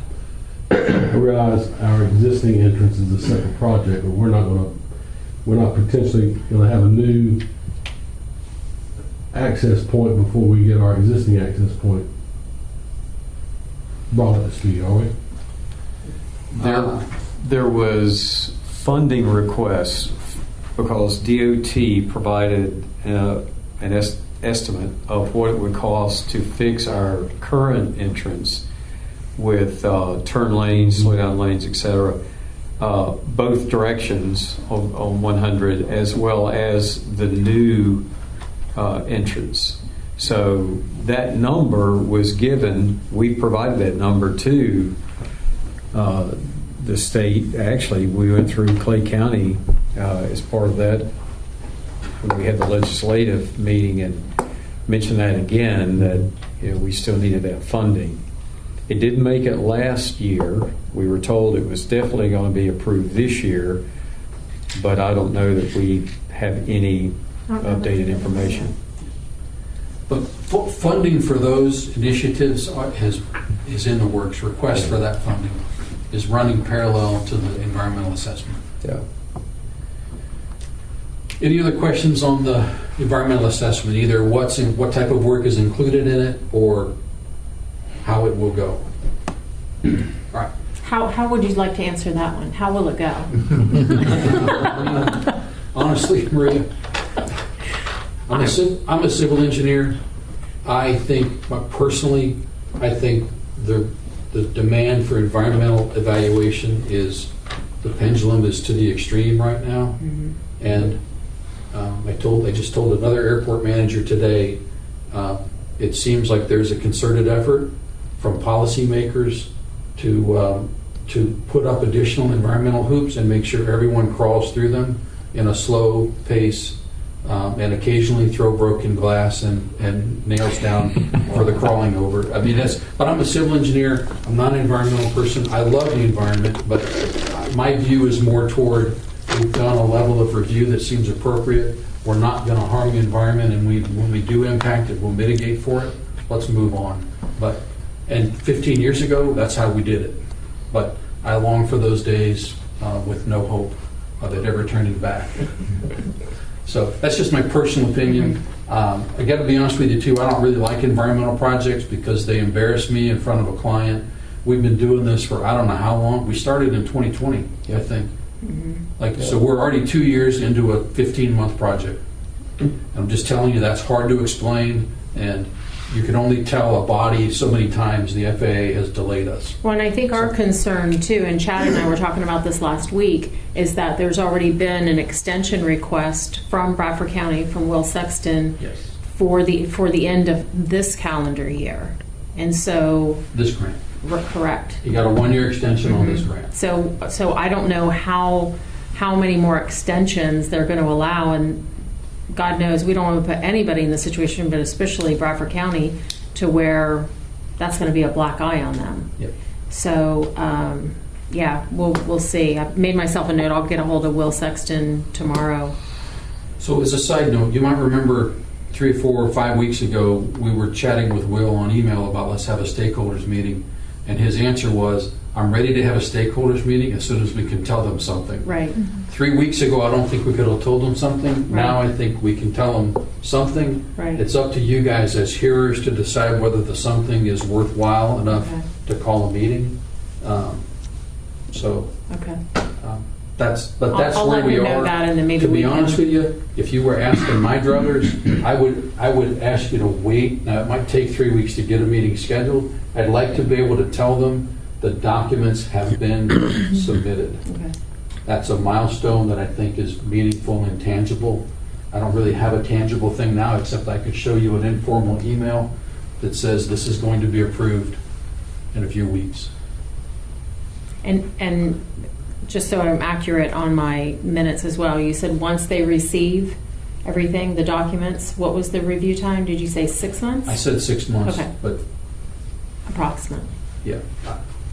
I realize our existing entrance is a separate project, but we're not potentially going to have a new access point before we get our existing access point brought up to speed, are we? There was funding requests because DOT provided an estimate of what it would cost to fix our current entrance with turn lanes, slow down lanes, etc. Both directions on 100, as well as the new entrance. So that number was given. We provided that number to the state. Actually, we went through Clay County as part of that when we had the legislative meeting and mentioned that again, that we still needed that funding. It didn't make it last year. We were told it was definitely going to be approved this year, but I don't know that we have any updated information. But funding for those initiatives is in the works. Request for that funding is running parallel to the environmental assessment. Yeah. Any other questions on the environmental assessment? Either what type of work is included in it or how it will go? All right. How would you like to answer that one? How will it go? Honestly, Maria, I'm a civil engineer. I think, personally, I think the demand for environmental evaluation is, the pendulum is to the extreme right now. And I just told another airport manager today, it seems like there's a concerted effort from policymakers to put up additional environmental hoops and make sure everyone crawls through them in a slow pace, and occasionally throw broken glass and nails down for the crawling over. I mean, but I'm a civil engineer. I'm not an environmental person. I love the environment, but my view is more toward, we've done a level of review that seems appropriate. We're not going to harm the environment, and when we do impact it, we'll mitigate for it. Let's move on. And 15 years ago, that's how we did it. But I long for those days with no hope of it ever turning back. So that's just my personal opinion. I got to be honest with you, too. I don't really like environmental projects because they embarrass me in front of a client. We've been doing this for I don't know how long. We started in 2020, I think. So we're already 2 years into a 15-month project. I'm just telling you, that's hard to explain, and you can only tell a body so many times the FAA has delayed us. Well, and I think our concern too, and Chad and I were talking about this last week, is that there's already been an extension request from Bradford County, from Will Sexton, Yes. for the end of this calendar year. And so, This grant. correct. You got a 1-year extension on this grant. So I don't know how many more extensions they're going to allow, and God knows we don't want to put anybody in this situation, but especially Bradford County, to where that's going to be a black eye on them. Yep. So yeah, we'll see. I've made myself a note. I'll get a hold of Will Sexton tomorrow. So as a side note, you might remember 3 or 4 or 5 weeks ago, we were chatting with Will on email about let's have a stakeholders meeting. And his answer was, I'm ready to have a stakeholders meeting as soon as we can tell them something. Right. 3 weeks ago, I don't think we could have told them something. Right. Now I think we can tell them something. Right. It's up to you guys as hearers to decide whether the something is worthwhile enough Okay. to call a meeting. Okay. That's I'll where let we him know are. that, and then maybe To be we can- honest with you, if you were asking my druthers, I would ask you to wait. Now, it might take 3 weeks to get a meeting scheduled. I'd like to be able to tell them the documents have been submitted. Okay. That's a milestone that I think is meaningful and tangible. I don't really have a tangible thing now, except I could show you an informal email that says this is going to be approved in a few weeks. And just so I'm accurate on my minutes as well, you said once they receive everything, the documents, what was the review time? Did you say 6 months? I said 6 months, Okay. but Approximately, yeah.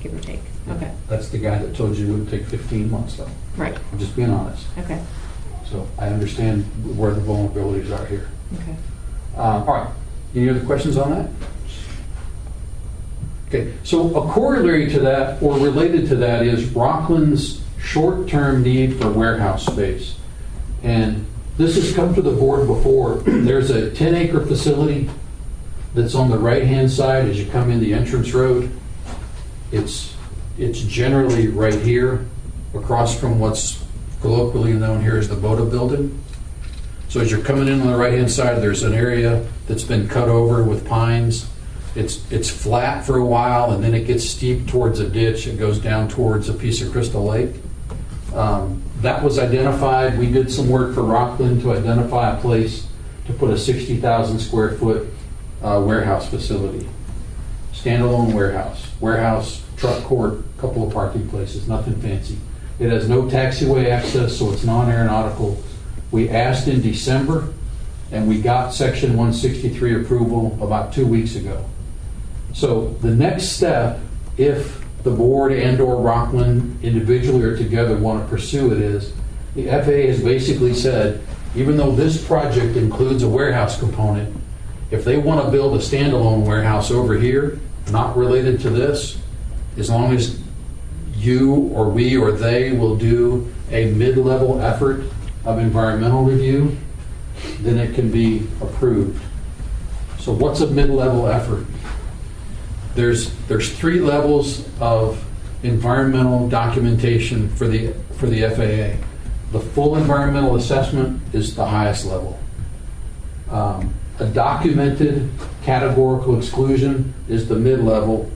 give or take. Okay. That's the guy that told you it would take 15 months, though. Right. I'm just being honest. Okay. So I understand where the vulnerabilities are here. Okay. All right. Any other questions on that? Okay. So a corollary to that, or related to that, is Rockland's short-term need for warehouse space. And this has come to the board before. There's a 10-acre facility that's on the right-hand side as you come in the entrance road. It's generally right here, across from what's colloquially known here as the Boda building. So as you're coming in on the right-hand side, there's an area that's been cut over with pines. It's flat for a while, and then it gets steep towards a ditch and goes down towards a piece of Crystal Lake. That was identified. We did some work for Rockland to identify a place to put a 60,000 square foot warehouse facility. Standalone warehouse, truck court, couple of parking places, nothing fancy. It has no taxiway access, so it's non-aeronautical. We asked in December, and we got Section 163 approval about 2 weeks ago. So the next step, if the board and/or Rockland individually or together want to pursue it, is the FAA has basically said, even though this project includes a warehouse component, if they want to build a standalone warehouse over here, not related to this, as long as you or we or they will do a mid-level effort of environmental review, then it can be approved. So what's a mid-level effort? There's 3 levels of environmental documentation for the FAA. The full environmental assessment is the highest level. A documented categorical exclusion is the mid-level,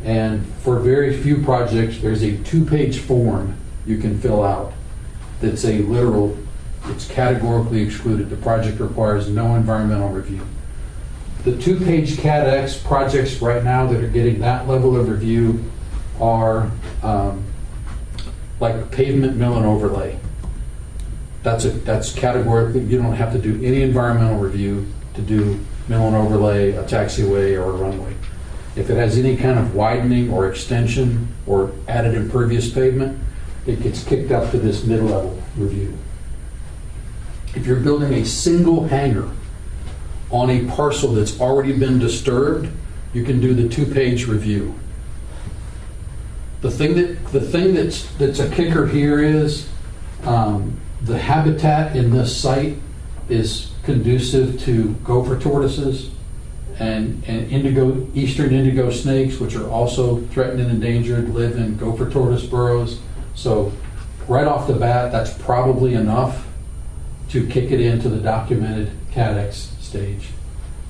and for very few projects, there's a 2-page form you can fill out that's a literal, it's categorically excluded. The project requires no environmental review. The 2-page CADX projects right now that are getting that level of review are like pavement mill and overlay. That's categorically, you don't have to do any environmental review to do mill and overlay, a taxiway, or a runway. If it has any kind of widening or extension or added impervious pavement, it gets kicked up to this mid-level review. If you're building a single hangar on a parcel that's already been disturbed, you can do the 2-page review. The thing that's a kicker here is the habitat in this site is conducive to gopher tortoises and eastern indigo snakes, which are also threatened and endangered, live in gopher tortoise burrows. So right off the bat, that's probably enough to kick it into the documented CADX stage.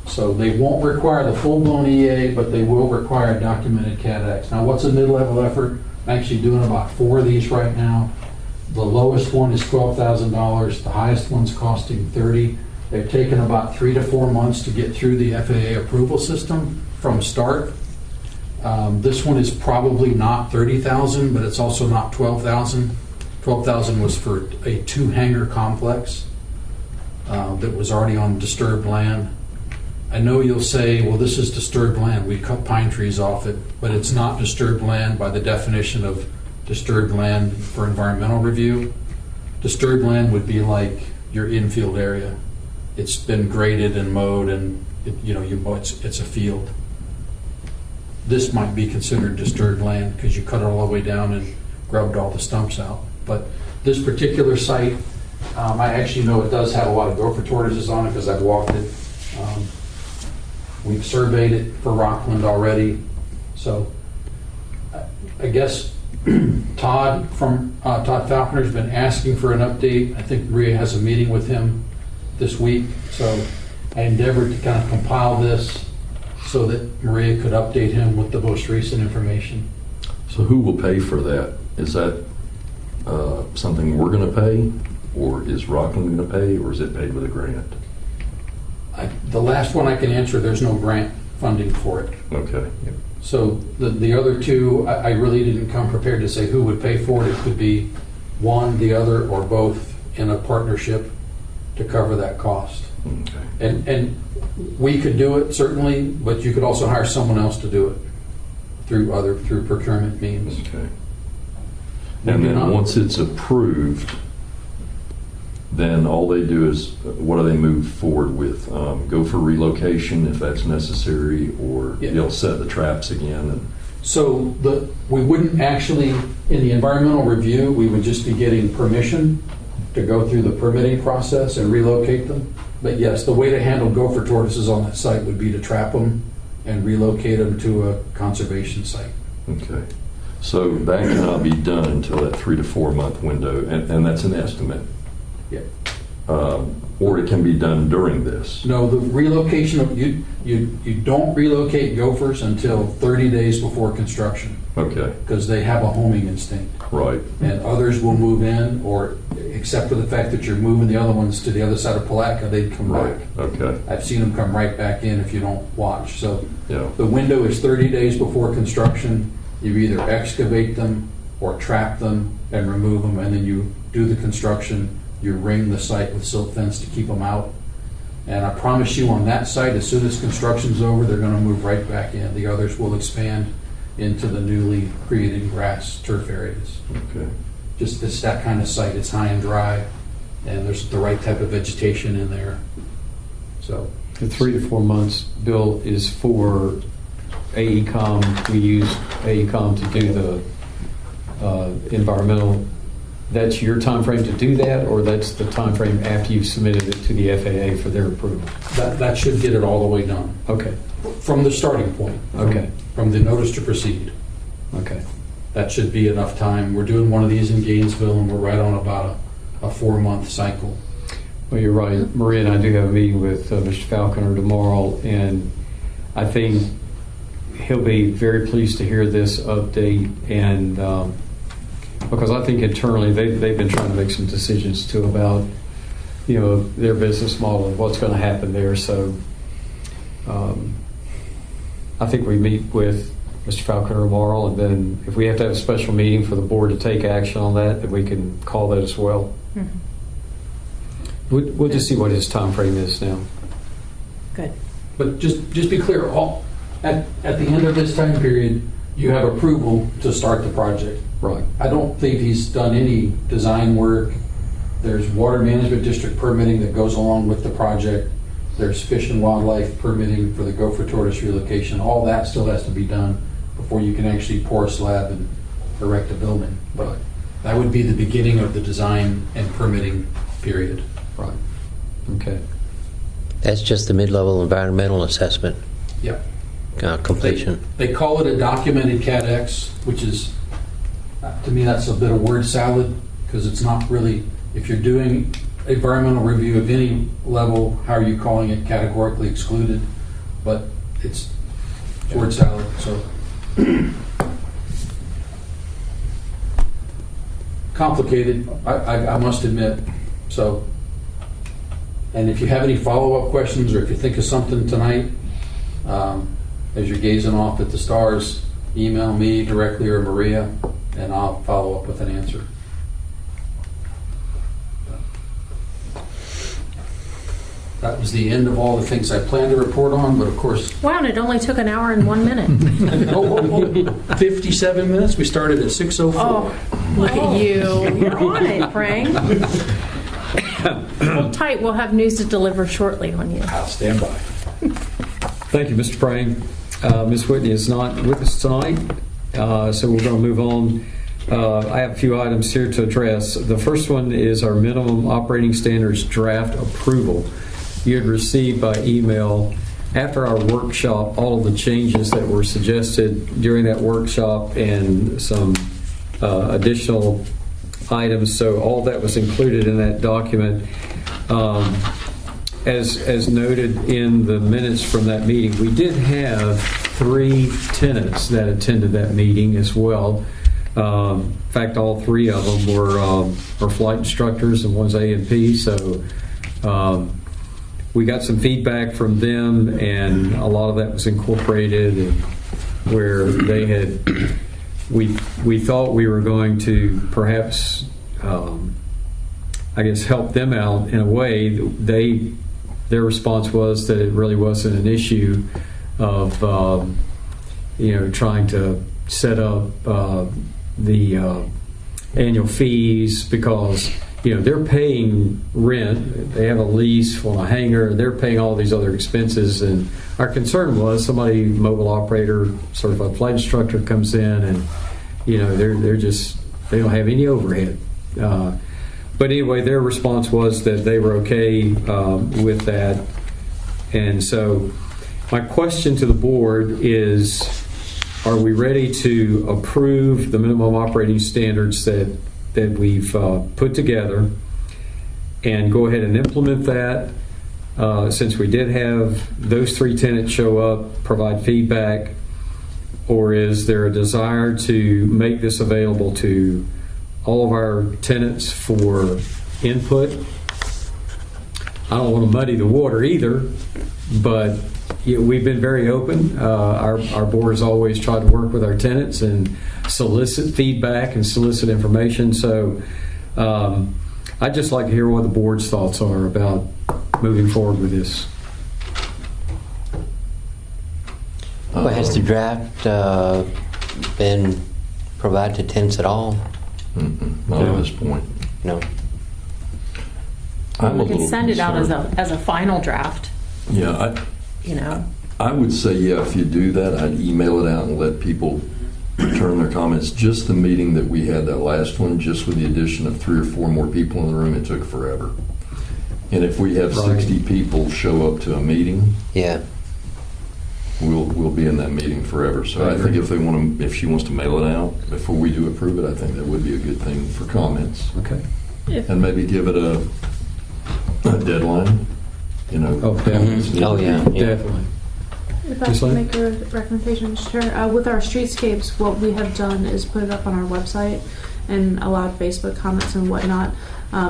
So they won't require the full-blown EA, but they will require a documented CADX. Now, what's a mid-level effort? I'm actually doing about 4 of these right now. The lowest one is $12,000. The highest one's costing $30,000. They've taken about 3 to 4 months to get through the FAA approval system from start. This one is probably not $30,000, but it's also not $12,000. $12,000 was for a 2-hangar complex that was already on disturbed land. I know you'll say, well, this is disturbed land. We cut pine trees off it, but it's not disturbed land by the definition of disturbed land for environmental review. Disturbed land would be like your infield area. It's been graded and mowed, and it's a field. This might be considered disturbed land because you cut it all the way down and grubbed all the stumps out. But this particular site, I actually know it does have a lot of gopher tortoises on it because I've walked it. We've surveyed it for Rockland already. So I guess Todd Falconer's been asking for an update. I think Maria has a meeting with him this week. So I endeavored to kind of compile this so that Maria could update him with the most recent information. So who will pay for that? Is that something we're going to pay, or is Rockland going to pay, or is it paid with a grant? The last one I can answer, there's no grant funding for it. Okay. So the other two, I really didn't come prepared to say who would pay for it. It could be one, the other, or both in a partnership to cover that cost. Okay. And we could do it, certainly, but you could also hire someone else to do it through procurement means. Okay. And then once it's approved, then all they do is, what do they move forward with? Go for relocation if that's necessary, or they'll set the traps again? And so we wouldn't actually, in the environmental review, we would just be getting permission to go through the permitting process and relocate them. But yes, the way to handle gopher tortoises on that site would be to trap them and relocate them to a conservation site. Okay. So that cannot be done until that 3 to 4 month window, and that's an estimate. Yeah. Or it can be done during this. No, the relocation of you don't relocate gophers until 30 days before construction. Okay. Because they have a homing instinct. Right. And others will move in, or except for the fact that you're moving the other ones to the other side of Palatka, they'd come Right. back. Okay. I've seen them come right back in if you don't watch. So Yeah. the window is 30 days before construction. You either excavate them or trap them and remove them, and then you do the construction. You ring the site with silt fence to keep them out. And I promise you on that site, as soon as construction's over, they're going to move right back in. The others will expand into the newly created grass turf areas. Okay. Just it's that kind of site. It's high and dry, and there's the right type of vegetation in there. So The 3 to 4 months, Bill, is for AECom. We use AECom to do the environmental. That's your time frame to do that, or that's the time frame after you've submitted it to the FAA for their approval? that should get it all the way done Okay. from the starting point. Okay. From the notice to proceed. Okay. that should be enough time. We're doing one of these in Gainesville, and we're right on about a 4-month cycle. Well, you're right. Maria and I do have a meeting with Mr. Falconer tomorrow, and I think he'll be very pleased to hear this update. And because I think internally they've been trying to make some decisions too about, you know, their business model and what's going to happen there. So I think we meet with Mr. Falconer tomorrow, and then if we have to have a special meeting for the board to take action on that, then we can call that as well. Mm-hmm. We'll just see what his time frame is now. Good. But just be clear, at the end of this time period, you have approval to start the project. Right. I don't think he's done any design work. There's water management district permitting that goes along with the project. There's fish and wildlife permitting for the gopher tortoise relocation. All that still has to be done before you can actually pour a slab and erect a building. But that would be the beginning of the design and permitting period. Right. Okay. That's just the mid-level environmental assessment Yep. completion. They call it a documented CADX, which is, to me, that's a bit of word salad, because it's not really, if you're doing environmental review of any level, how are you calling it categorically excluded? But it's word salad, so. Complicated, I must admit, so. And if you have any follow-up questions, or if you think of something tonight, as you're gazing off at the stars, email me directly or Maria, and I'll follow up with an answer. That was the end of all the things I planned to report on, but of course, Wow, and it only took an hour and 1 minute. 57 minutes. We started at 6:04. Oh, look at you. You're on it, Frank. Hold tight. We'll have news to deliver shortly on you. I'll stand by. Thank you, Mr. Prang. Ms. Whitney is not with us tonight, so we're going to move on. I have a few items here to address. The first one is our minimum operating standards draft approval. You had received by email after our workshop all of the changes that were suggested during that workshop and some additional items. So all that was included in that document. As noted in the minutes from that meeting, we did have 3 tenants that attended that meeting as well. In fact, all 3 of them were flight instructors, and one's A&P. So we got some feedback from them, and a lot of that was incorporated. And where they had, we thought we were going to perhaps, I guess, help them out in a way. Their response was that it really wasn't an issue of trying to set up the annual fees, because they're paying rent, they have a lease on a hangar, they're paying all these other expenses, and our concern was somebody, mobile operator, certified flight instructor, comes in and they don't have any overhead. But anyway, their response was that they were okay with that. And so my question to the board is, are we ready to approve the minimum operating standards that we've put together and go ahead and implement that, since we did have those 3 tenants show up, provide feedback? Or is there a desire to make this available to all of our tenants for input? I don't want to muddy the water either, but we've been very open. Our board has always tried to work with our tenants and solicit feedback and solicit information. So I'd just like to hear what the board's thoughts are about moving forward with this. Well, has the draft been provided to tenants at all? Not at this point. No. I'm a We can little send it out concerned. as a final draft, Yeah, I would say, yeah, if you do that, I'd email it out and let people return their comments. Just the meeting that we had, that last one, just with the addition of 3 or 4 more people in the room, it took forever. And if we have 60 people show up to a meeting, Yeah. we'll be in that meeting forever. So I think if she wants to mail it out before we do approve it, I think that would be a good thing for comments. Okay. And maybe give it a deadline, Oh, definitely. Oh, yeah. Definitely. If I Ms. can Lynn? make a recommendation, Mr. Chair, with our streetscapes, what we have done is put it up on our website and allowed Facebook comments and whatnot,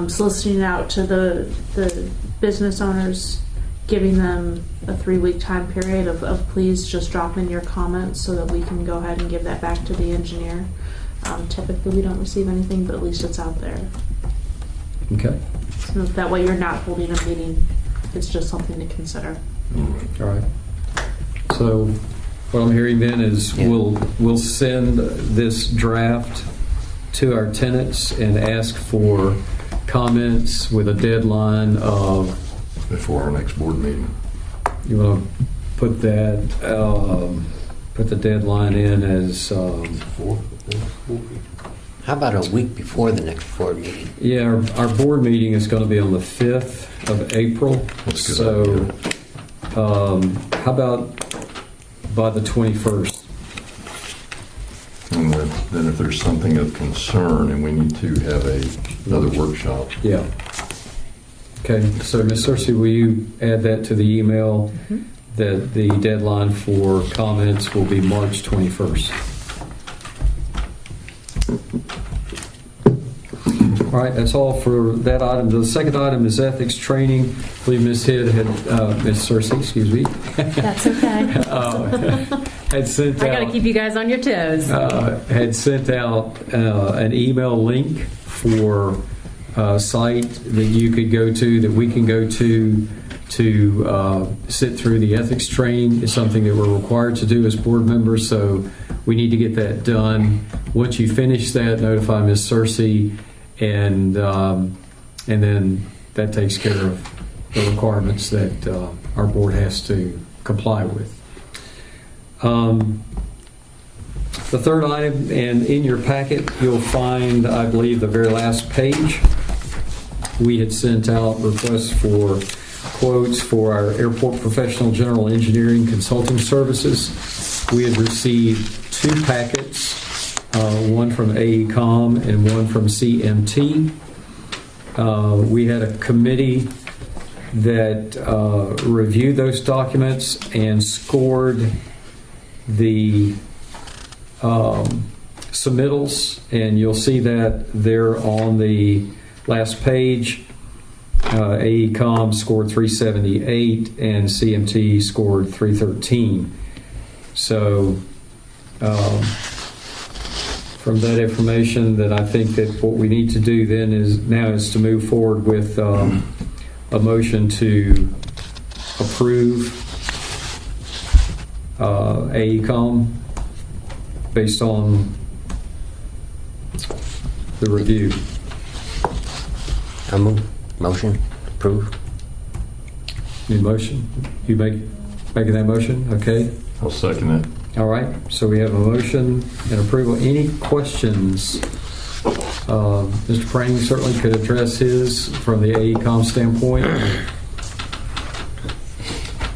soliciting it out to the business owners, giving them a 3-week time period of please just drop in your comments so that we can go ahead and give that back to the engineer. Typically, we don't receive anything, but at least it's out there. Okay. So that way you're not holding a meeting. It's just something to consider. All right. So what I'm hearing then is Yeah. we'll send this draft to our tenants and ask for comments with a deadline of, before our next board meeting. you want to put that, put the deadline in as, How about a week before the next board meeting? yeah, our board meeting is going to be on the 5th of April. That's a good So how about by the 21st? And then if there's something of concern and we need to have another workshop, Yeah. Okay, so Ms. Cersei, will you add that to the email that the deadline for comments will be March 21st? All right, that's all for that item. The second item is ethics training. I believe Ms. Hidd had, Ms. Cersei, excuse me, That's okay. had sent I got to out, keep you guys on your toes. had sent out an email link for a site that you could go to, that we can go to sit through the ethics training. It's something that we're required to do as board members, so we need to get that done. Once you finish that, notify Ms. Cersei, and then that takes care of the requirements that our board has to comply with. The third item, and in your packet, you'll find, I believe, the very last page. We had sent out requests for quotes for our airport professional general engineering consulting services. We had received 2 packets, one from AECOM and one from CMT. We had a committee that reviewed those documents and scored the submittals, and you'll see that there on the last page. AECOM scored 378 and CMT scored 313. So from that information, that I think that what we need to do then is to move forward with a motion to approve AECOM based on the review. I move. Motion. Approve. Need a motion? You making that motion? Okay. I'll second it. All right. So we have a motion and approval. Any questions? Mr. Prang certainly could address his from the AECOM standpoint.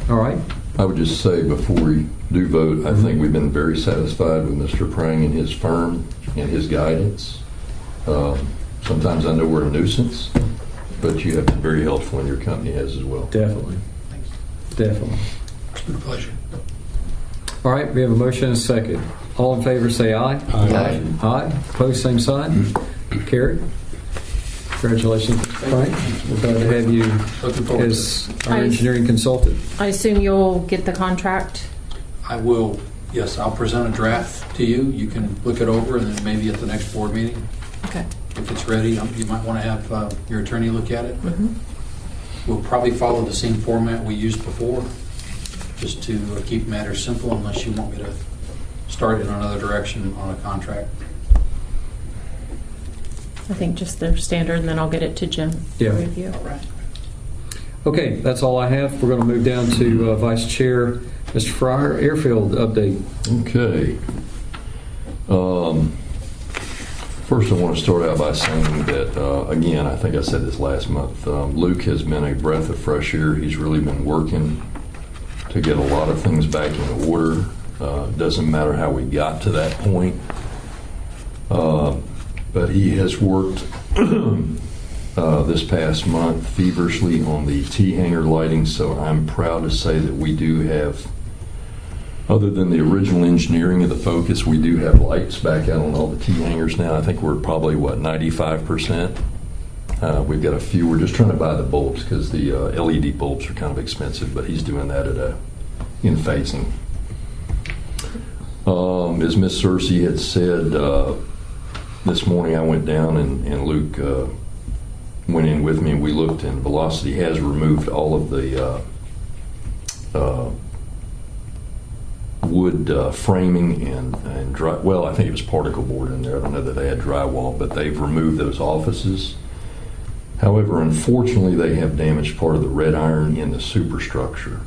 All right. I would just say before we do vote, I think we've been very satisfied with Mr. Prang and his firm and his guidance. Sometimes I know we're a nuisance, but you have been very helpful, and your company has as well. Definitely. Definitely. It's been a pleasure. All right. We have a motion and a second. All in favor say aye. Aye. Aye. Opposed, same sign. Carried. Congratulations, Frank. We're glad to have you Looking forward to it. as our engineering consultant. I assume you'll get the contract. I will, yes, I'll present a draft to you. You can look it over, and then maybe at the next board meeting, Okay. if it's ready, you might want to have your attorney look at it. But we'll probably follow the same format we used before, just to keep matters simple, unless you want me to start in another direction on a contract. I think just their standard, and then I'll get it to Jim for Yeah. review. All right. Okay, that's all I have. We're going to move down to Vice Chair, Mr. Fryer, airfield update. Okay. First, I want to start out by saying that, again, I think I said this last month, Luke has been a breath of fresh air. He's really been working to get a lot of things back in order. Doesn't matter how we got to that point. But he has worked this past month feverishly on the T-hanger lighting, so I'm proud to say that we do have, other than the original engineering of the Focus, we do have lights back out on all the T-hangers now. I think we're probably, 95%? We've got a few. We're just trying to buy the bulbs because the LED bulbs are kind of expensive, but he's doing that in phasing. As Miss Cersei had said, this morning I went down and Luke went in with me and we looked, and Velocity has removed all of the wood framing and dry, well, I think it was particle board in there. I don't know that they had drywall, but they've removed those offices. However, unfortunately, they have damaged part of the red iron in the superstructure.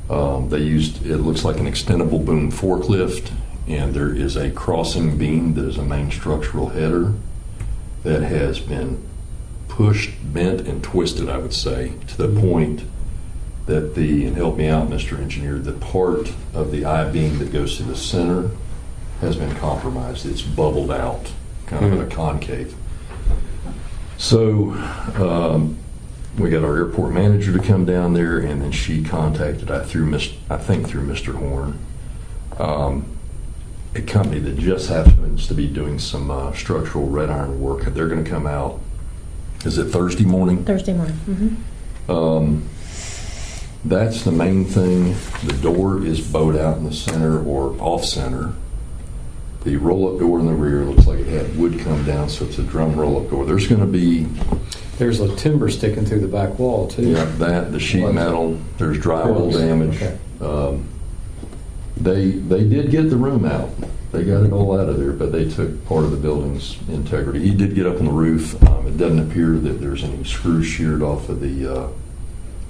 They used, it looks like an extendable boom forklift, and there is a crossing beam that is a main structural header that has been pushed, bent, and twisted, I would say, to the point that and help me out, Mr. Engineer, the part of the I-beam that goes to the center has been compromised. It's bubbled out, kind of in a concave. So we got our airport manager to come down there, and then she contacted, I think through Mr. Horn, a company that just happens to be doing some structural red iron work. They're going to come out, is it Thursday morning? Thursday morning. Mm-hmm. That's the main thing. The door is bowed out in the center or off center. The roll-up door in the rear looks like it had wood come down, so it's a drum roll-up door. There's going to be... There's a timber sticking through the back wall, too. Yeah, the sheet metal. There's drywall damage. Okay. They did get the room out. They got it all out of there, but they took part of the building's integrity. He did get up on the roof. It doesn't appear that there's any screws sheared off of the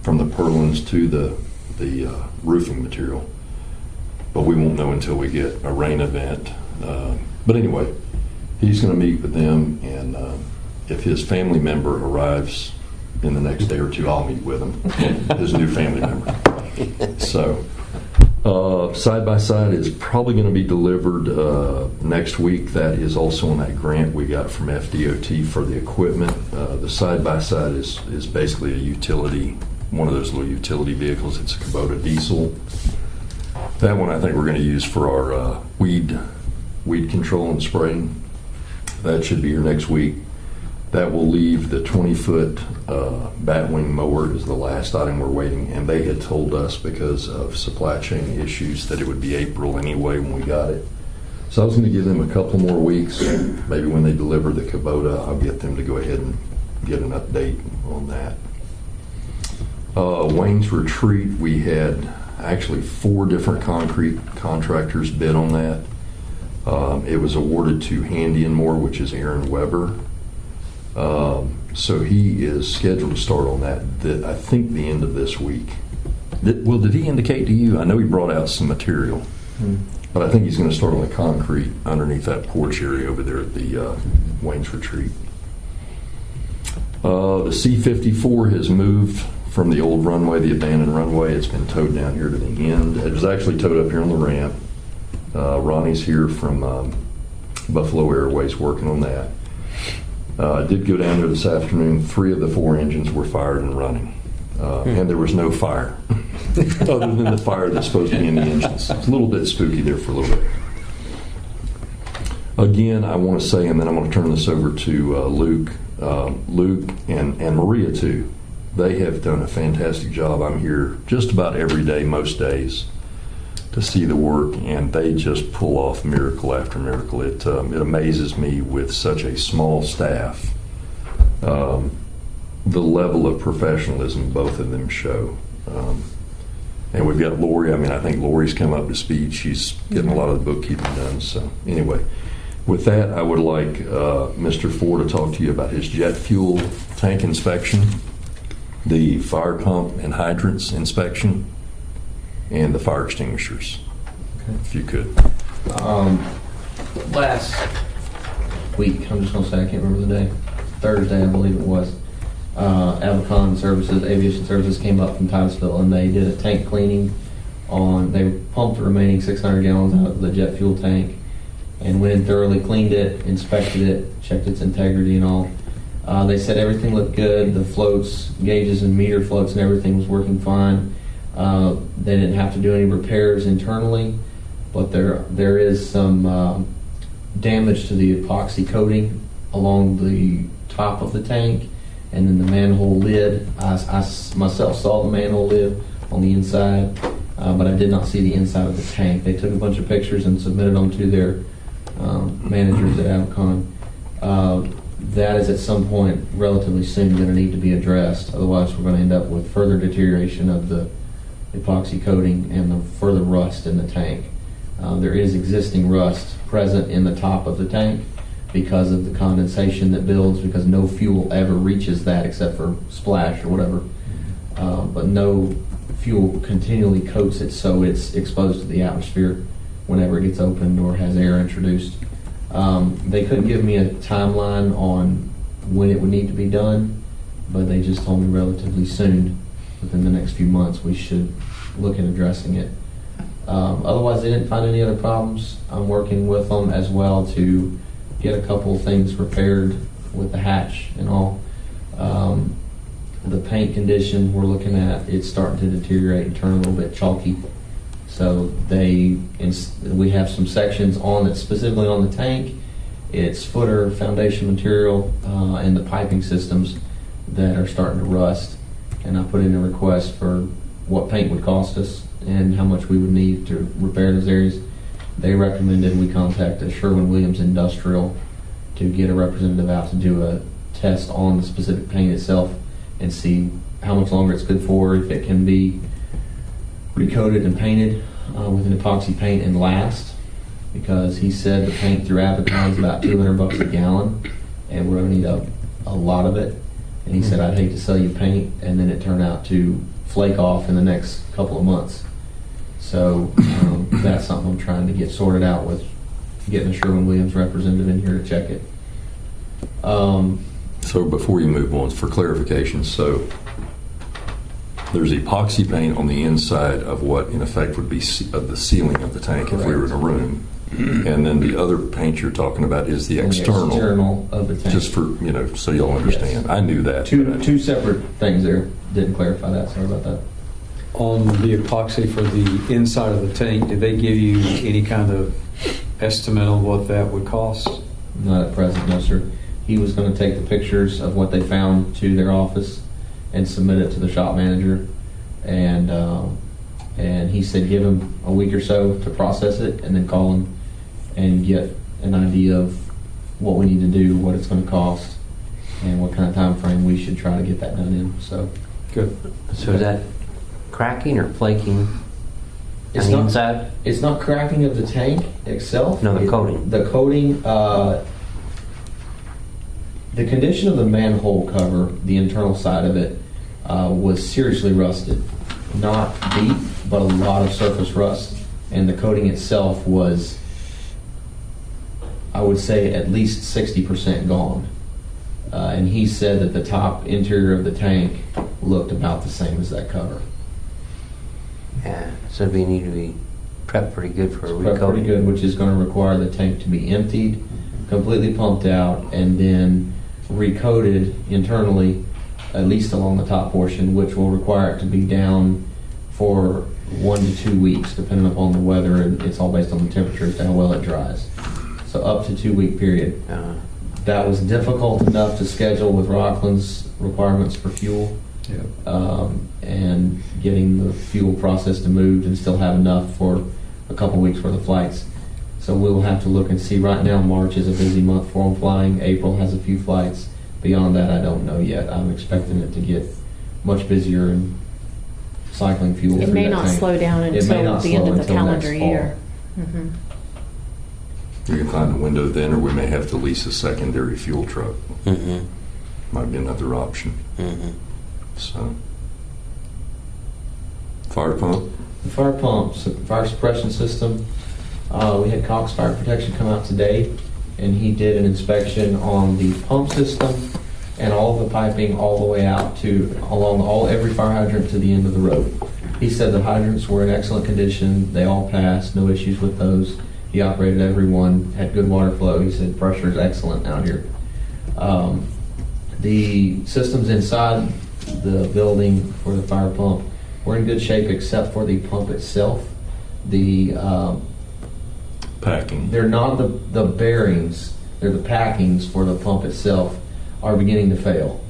from the purlins to the roofing material, but we won't know until we get a rain event. But anyway, he's going to meet with them, and if his family member arrives in the next day or two, I'll meet with him, his new family member. So side by side is probably going to be delivered next week. That is also on that grant we got from FDOT for the equipment. The side by side is basically a utility, one of those little utility vehicles. It's a Kubota diesel. That one I think we're going to use for our weed control and spraying. That should be here next week. That will leave the 20-foot batwing mower is the last item we're waiting, and they had told us because of supply chain issues that it would be April anyway when we got it. So I was going to give them a couple more weeks. Maybe when they deliver the Kubota, I'll get them to go ahead and get an update on that. Wayne's Retreat, we had actually 4 different concrete contractors bid on that. It was awarded to Handy and More, which is Aaron Weber. So he is scheduled to start on that, I think, the end of this week. Did he indicate to you? I know he brought out some material, but I think he's going to start on the concrete underneath that porch area over there at the Wayne's Retreat. The C-54 has moved from the old runway, the abandoned runway. It's been towed down here to the end. It was actually towed up here on the ramp. Ronnie's here from Buffalo Airways working on that. Did go down there this afternoon. 3 of the 4 engines were fired and running. And there was no fire other than the fire that's supposed to be in the engines. It's a little bit spooky there for a little bit. Again, I want to say, and then I'm going to turn this over to Luke. Luke and Maria, too. They have done a fantastic job. I'm here just about every day, most days, to see the work, and they just pull off miracle after miracle. It amazes me with such a small staff, the level of professionalism both of them show. And we've got Lori. I think Lori's come up to speed. She's getting a lot of the bookkeeping done. So anyway, with that, I would like Mr. Ford to talk to you about his jet fuel tank inspection, the fire pump and hydrants inspection, and the fire extinguishers, if you could. Last week, I'm just going to say, I can't remember the day, Thursday, I believe it was, Avacon Services, Aviation Services came up from Titusville, and they did a tank cleaning they pumped the remaining 600 gallons out of the jet fuel tank and went in thoroughly, cleaned it, inspected it, checked its integrity and all. They said everything looked good. The floats, gauges and meter floats and everything was working fine. They didn't have to do any repairs internally, but there is some damage to the epoxy coating along the top of the tank, and then the manhole lid. I myself saw the manhole lid on the inside, but I did not see the inside of the tank. They took a bunch of pictures and submitted them to their managers at Avacon. That is at some point relatively soon going to need to be addressed. Otherwise, we're going to end up with further deterioration of the epoxy coating and the further rust in the tank. There is existing rust present in the top of the tank because of the condensation that builds, because no fuel ever reaches that except for splash or whatever. But no fuel continually coats it, so it's exposed to the atmosphere whenever it gets opened or has air introduced. They couldn't give me a timeline on when it would need to be done, but they just told me relatively soon, within the next few months, we should look at addressing it. Otherwise, they didn't find any other problems. I'm working with them as well to get a couple of things repaired with the hatch and all. The paint condition we're looking at, it's starting to deteriorate and turn a little bit chalky. So we have some sections on it, specifically on the tank. It's footer, foundation material, and the piping systems that are starting to rust. And I put in a request for what paint would cost us and how much we would need to repair those areas. They recommended we contact a Sherwin-Williams Industrial to get a representative out to do a test on the specific paint itself and see how much longer it's good for, if it can be recoated and painted with an epoxy paint and last, because he said the paint through Avacon is about $200 a gallon, and we're going to need a lot of it. And he said, I'd hate to sell you paint and then it turn out to flake off in the next couple of months. So that's something I'm trying to get sorted out with getting a Sherwin-Williams representative in here to check it. So before you move on, for clarification, so there's epoxy paint on the inside of what in effect would be of the ceiling of the tank if we were in a room. And then the other paint you're talking about is the external of the tank. Just for, so y'all understand. Yes. I knew that. Two separate things there. Didn't clarify that. Sorry about that. On the epoxy for the inside of the tank, did they give you any kind of estimate on what that would cost? Not at present, no, sir. He was going to take the pictures of what they found to their office and submit it to the shop manager. And he said give him a week or so to process it and then call him and get an idea of what we need to do, what it's going to cost, and what kind of time frame we should try to get that done in. So good. So is that cracking or flaking on the inside? It's not cracking of the tank itself. No, the coating. The coating, the condition of the manhole cover, the internal side of it, was seriously rusted. Not deep, but a lot of surface rust. And the coating itself was, I would say, at least 60% gone. And he said that the top interior of the tank looked about the same as that cover. Yeah, so we need to be prepped pretty good for a recoating. Prepped pretty good, which is going to require the tank to be emptied, completely pumped out, and then recoated internally, at least along the top portion, which will require it to be down for 1 to 2 weeks, depending upon the weather, and it's all based on the temperature as to how well it dries. So up to 2 week period. That was difficult enough to schedule with Rockland's requirements for fuel. And getting the fuel processed and moved and still have enough for a couple weeks worth of flights. So we'll have to look and see. Right now, March is a busy month for them flying. April has a few flights. Beyond that, I don't know yet. I'm expecting it to get much busier and cycling fuel. It may not slow down until the end of the calendar year. Mm-hmm. You can find a window then, or we may have to lease a secondary fuel truck. Mm-hmm. Might be another option. Mm-hmm. So, fire pump. The fire pump, fire suppression system. We had Cox Fire Protection come out today, and he did an inspection on the pump system and all the piping all the way out to along every fire hydrant to the end of the road. He said the hydrants were in excellent condition. They all passed, no issues with those. He operated every one, had good water flow. He said pressure is excellent out here. The systems inside the building for the fire pump were in good shape except for the pump itself. The Packing. they're not the bearings, they're the packings for the pump itself are beginning to fail.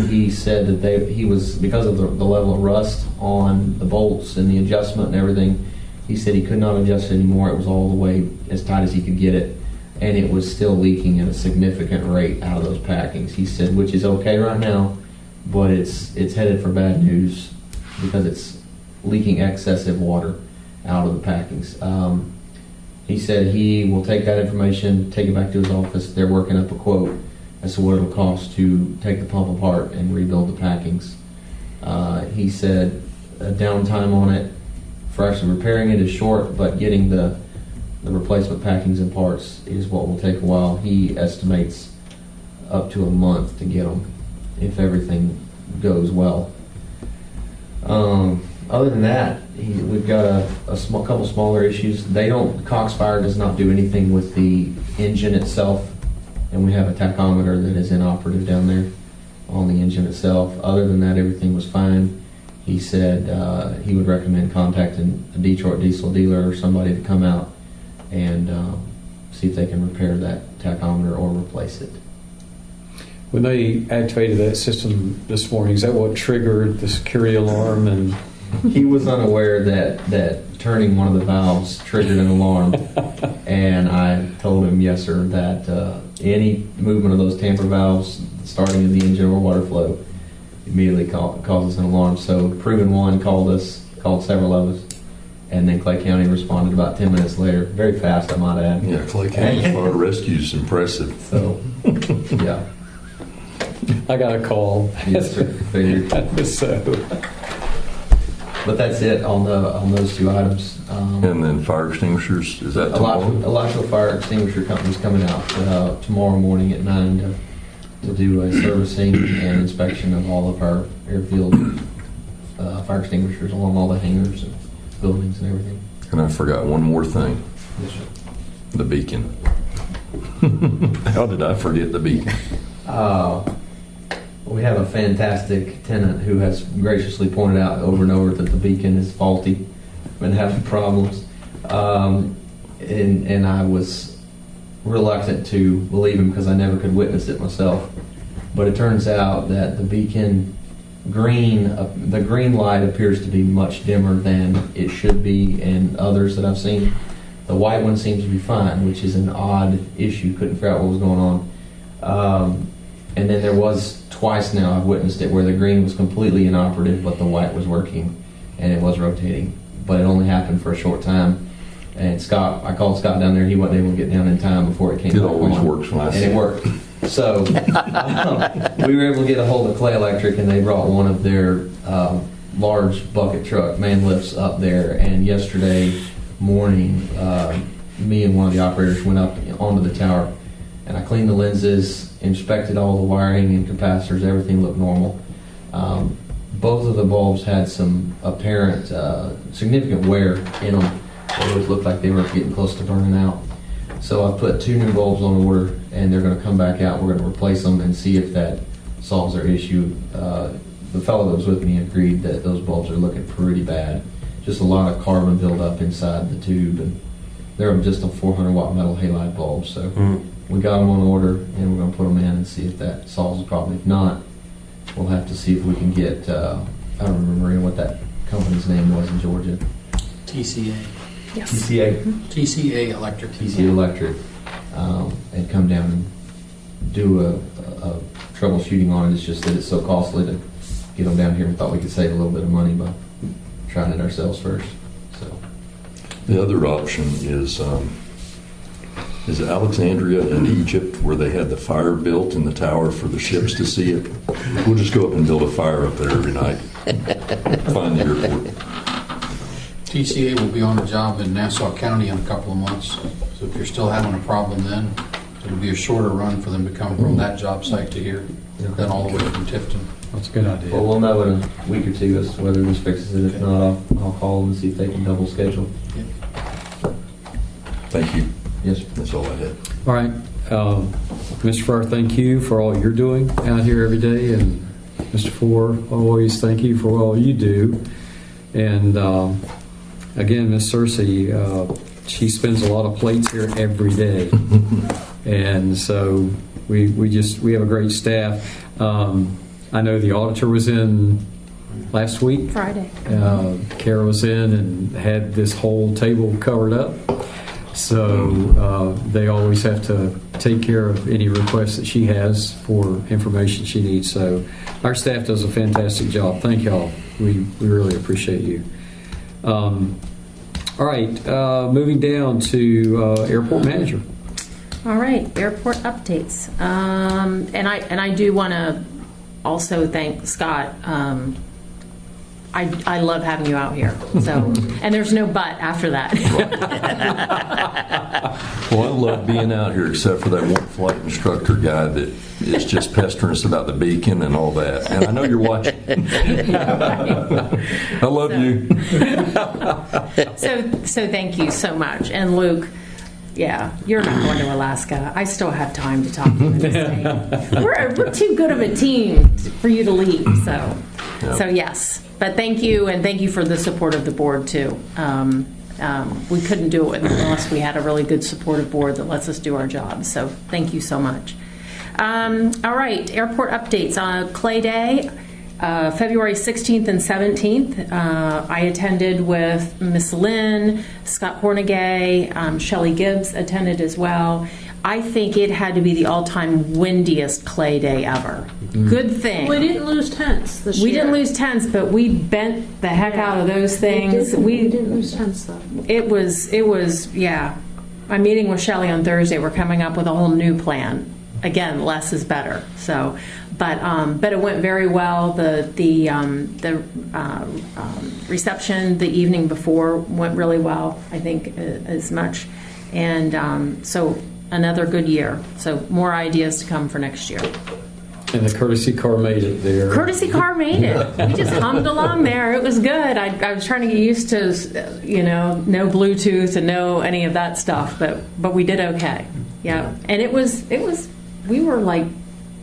He said that he was, because of the level of rust on the bolts and the adjustment and everything, he said he could not adjust it anymore. It was all the way as tight as he could get it, and it was still leaking at a significant rate out of those packings. He said, which is okay right now, but it's headed for bad news because it's leaking excessive water out of the packings. He said he will take that information, take it back to his office. They're working up a quote as to what it'll cost to take the pump apart and rebuild the packings. He said a downtime on it for actually repairing it is short, but getting the replacement packings and parts is what will take a while. He estimates up to a month to get them if everything goes well. Other than that, we've got a couple smaller issues. Cox Fire does not do anything with the engine itself, and we have a tachometer that is inoperative down there on the engine itself. Other than that, everything was fine. He said he would recommend contacting a Detroit diesel dealer or somebody to come out and see if they can repair that tachometer or replace it. When they activated that system this morning, is that what triggered the security alarm? And He was unaware that turning one of the valves triggered an alarm, and I told him, yes, sir, that any movement of those tamper valves starting in the engine or water flow immediately causes an alarm. So Proven One called several of us, and then Clay County responded about 10 minutes later. Very fast, I might add. Yeah, Clay County Fire Rescue is impressive. So, yeah. I got a call. Yes, sir. Figured. So, But that's it on those two items. And then fire extinguishers, is that tomorrow? Electrical Fire Extinguisher Company's coming out tomorrow morning at 9 to do a servicing and inspection of all of our airfield fire extinguishers along all the hangars and buildings and everything. And I forgot one more thing, Yes, sir. the beacon. How did I forget the beacon? We have a fantastic tenant who has graciously pointed out over and over that the beacon is faulty, been having problems. And I was reluctant to believe him because I never could witness it myself. But it turns out that the beacon the green light appears to be much dimmer than it should be in others that I've seen. The white one seems to be fine, which is an odd issue. Couldn't figure out what was going on. And then there was twice now I've witnessed it where the green was completely inoperative, but the white was working and it was rotating. But it only happened for a short time. And I called Scott down there. He wasn't able to get down in time before it came back on. It always works when I see it. And it worked. So we were able to get a hold of Clay Electric, and they brought one of their large bucket truck man lifts up there. And yesterday morning, me and one of the operators went up onto the tower, and I cleaned the lenses, inspected all the wiring and capacitors. Everything looked normal. Both of the bulbs had some apparent significant wear in them. They always looked like they were getting close to burning out. So I put 2 new bulbs on order, and they're going to come back out. We're going to replace them and see if that solves their issue. The fellow that was with me agreed that those bulbs are looking pretty bad. Just a lot of carbon buildup inside the tube, and they're just a 400 watt metal halide bulb. So we got them on order, and we're going to put them in and see if that solves the problem. If not, we'll have to see if we can get, I don't remember what that company's name was in Georgia. TCA. Yes. TCA Electric. TCA Electric, and come down and do a troubleshooting on it. It's just that it's so costly to get them down here. We thought we could save a little bit of money by trying it ourselves first. So The other option is Alexandria in Egypt, where they had the fire built in the tower for the ships to see it. We'll just go up and build a fire up there every night. Find the airport. TCA will be on a job in Nassau County in a couple of months. So if you're still having a problem then, It'll be a shorter run for them to come from that job site to here than all the way from Tifton. That's a good idea. Well, we'll know in a week or two as to whether this fixes it. If not, I'll call them and see if they can double schedule. Thank you. Yes, sir. That's all I had. All right. Mr. Farr, thank you for all you're doing out here every day. And Mr. Ford, always thank you for all you do. And again, Miss Cersei, she spins a lot of plates here every day. And so we have a great staff. I know the auditor was in last week. Friday. Kara was in and had this whole table covered up. So they always have to take care of any requests that she has for information she needs. So our staff does a fantastic job. Thank y'all. We really appreciate you. All right, moving down to airport manager. All right, airport updates. And I do want to also thank Scott. I love having you out here. So, and there's no but after that. Well, I love being out here, except for that one flight instructor guy that is just pestering us about the beacon and all that. And I know you're watching. I love you. So thank you so much. And Luke, yeah, you're not going to Alaska. I still have time to talk to you this day. We're too good of a team for you to leave. So yes. But thank you, and thank you for the support of the board too. We couldn't do it unless we had a really good supportive board that lets us do our job. So thank you so much. All right, airport updates. On Clay Day, February 16th and 17th, I attended with Miss Lynn, Scott Hornegay, Shelley Gibbs attended as well. I think it had to be the all-time windiest Clay Day ever. Good thing. We didn't lose tents this year. We didn't lose tents, but we bent the heck out of those things. We didn't lose tents though. It was, yeah. I'm meeting with Shelley on Thursday. We're coming up with a whole new plan. Again, less is better. So, but it went very well. The reception the evening before went really well. I think as much, and so another good year. So more ideas to come for next year. And the courtesy car made it there. Courtesy car made it. We just hummed along there. It was good. I was trying to get used to, no Bluetooth and no any of that stuff, but we did okay. Yeah, and it was we were like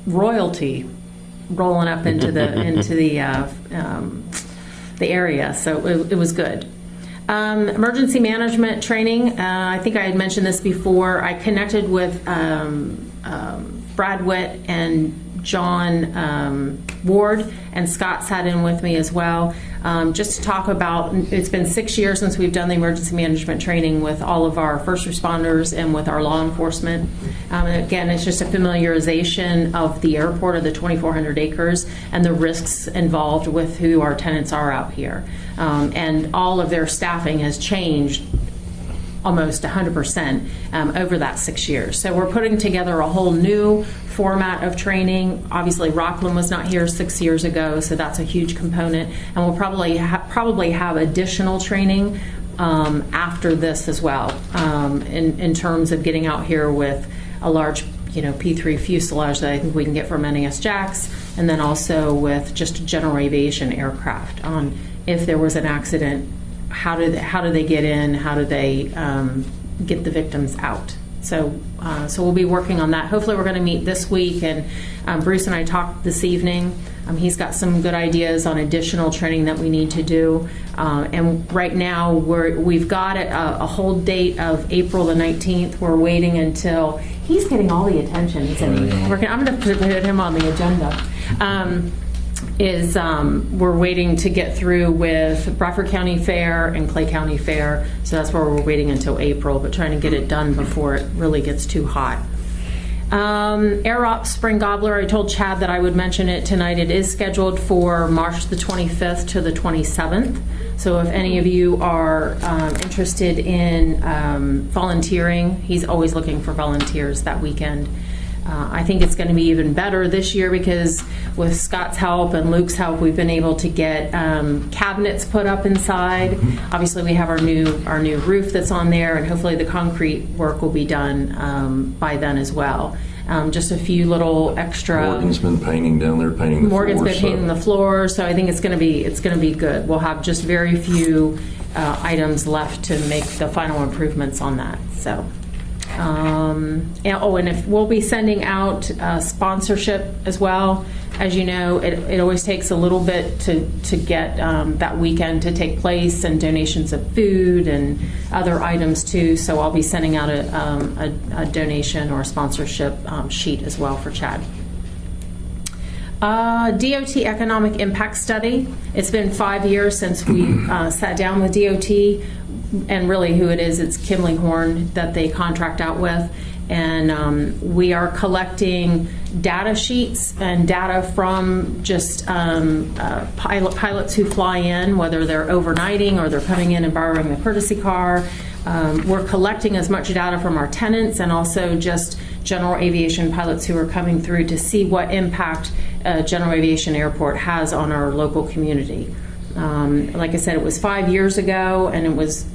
royalty rolling up into the area, so it was good. Emergency management training. I think I had mentioned this before. I connected with Brad Witt and John Ward, and Scott sat in with me as well, just to talk about, it's been 6 years since we've done the emergency management training with all of our first responders and with our law enforcement. And again, it's just a familiarization of the airport, of the 2,400 acres, and the risks involved with who our tenants are out here. And all of their staffing has changed almost 100% over that 6 years. So we're putting together a whole new format of training. Obviously, Rockland was not here 6 years ago, so that's a huge component. And we'll probably have additional training after this as well, in terms of getting out here with a large P3 fuselage that I think we can get from NAS Jax, and then also with just general aviation aircraft on if there was an accident, how do they get in? How do they get the victims out? So we'll be working on that. Hopefully, we're going to meet this week. And Bruce and I talked this evening. He's got some good ideas on additional training that we need to do. And right now, we've got a hold date of April the 19th. We're waiting until he's getting all the attention. I'm going to put him on the agenda. We're waiting to get through with Bradford County Fair and Clay County Fair, so that's where we're waiting until April, but trying to get it done before it really gets too hot. Air Ops Spring Gobbler, I told Chad that I would mention it tonight. It is scheduled for March the 25th to the 27th, so if any of you are interested in volunteering, he's always looking for volunteers that weekend. I think it's going to be even better this year because with Scott's help and Luke's help, we've been able to get cabinets put up inside. Obviously, we have our new roof that's on there, and hopefully the concrete work will be done by then as well. Just a few little extra. Morgan's been painting down there, painting the floors. Morgan's been painting the floors, so I think it's going to be good. We'll have just very few items left to make the final improvements on that. So. And if we'll be sending out sponsorship as well. As you know, it always takes a little bit to get that weekend to take place, and donations of food and other items too. So I'll be sending out a donation or a sponsorship sheet as well for Chad. DOT Economic Impact Study. It's been 5 years since we sat down with DOT. And really who it is, it's Kimley Horn that they contract out with. And we are collecting data sheets and data from just pilots who fly in, whether they're overnighting or they're coming in and borrowing a courtesy car. We're collecting as much data from our tenants and also just general aviation pilots who are coming through to see what impact general aviation airport has on our local community. Like I said, it was 5 years ago, and it was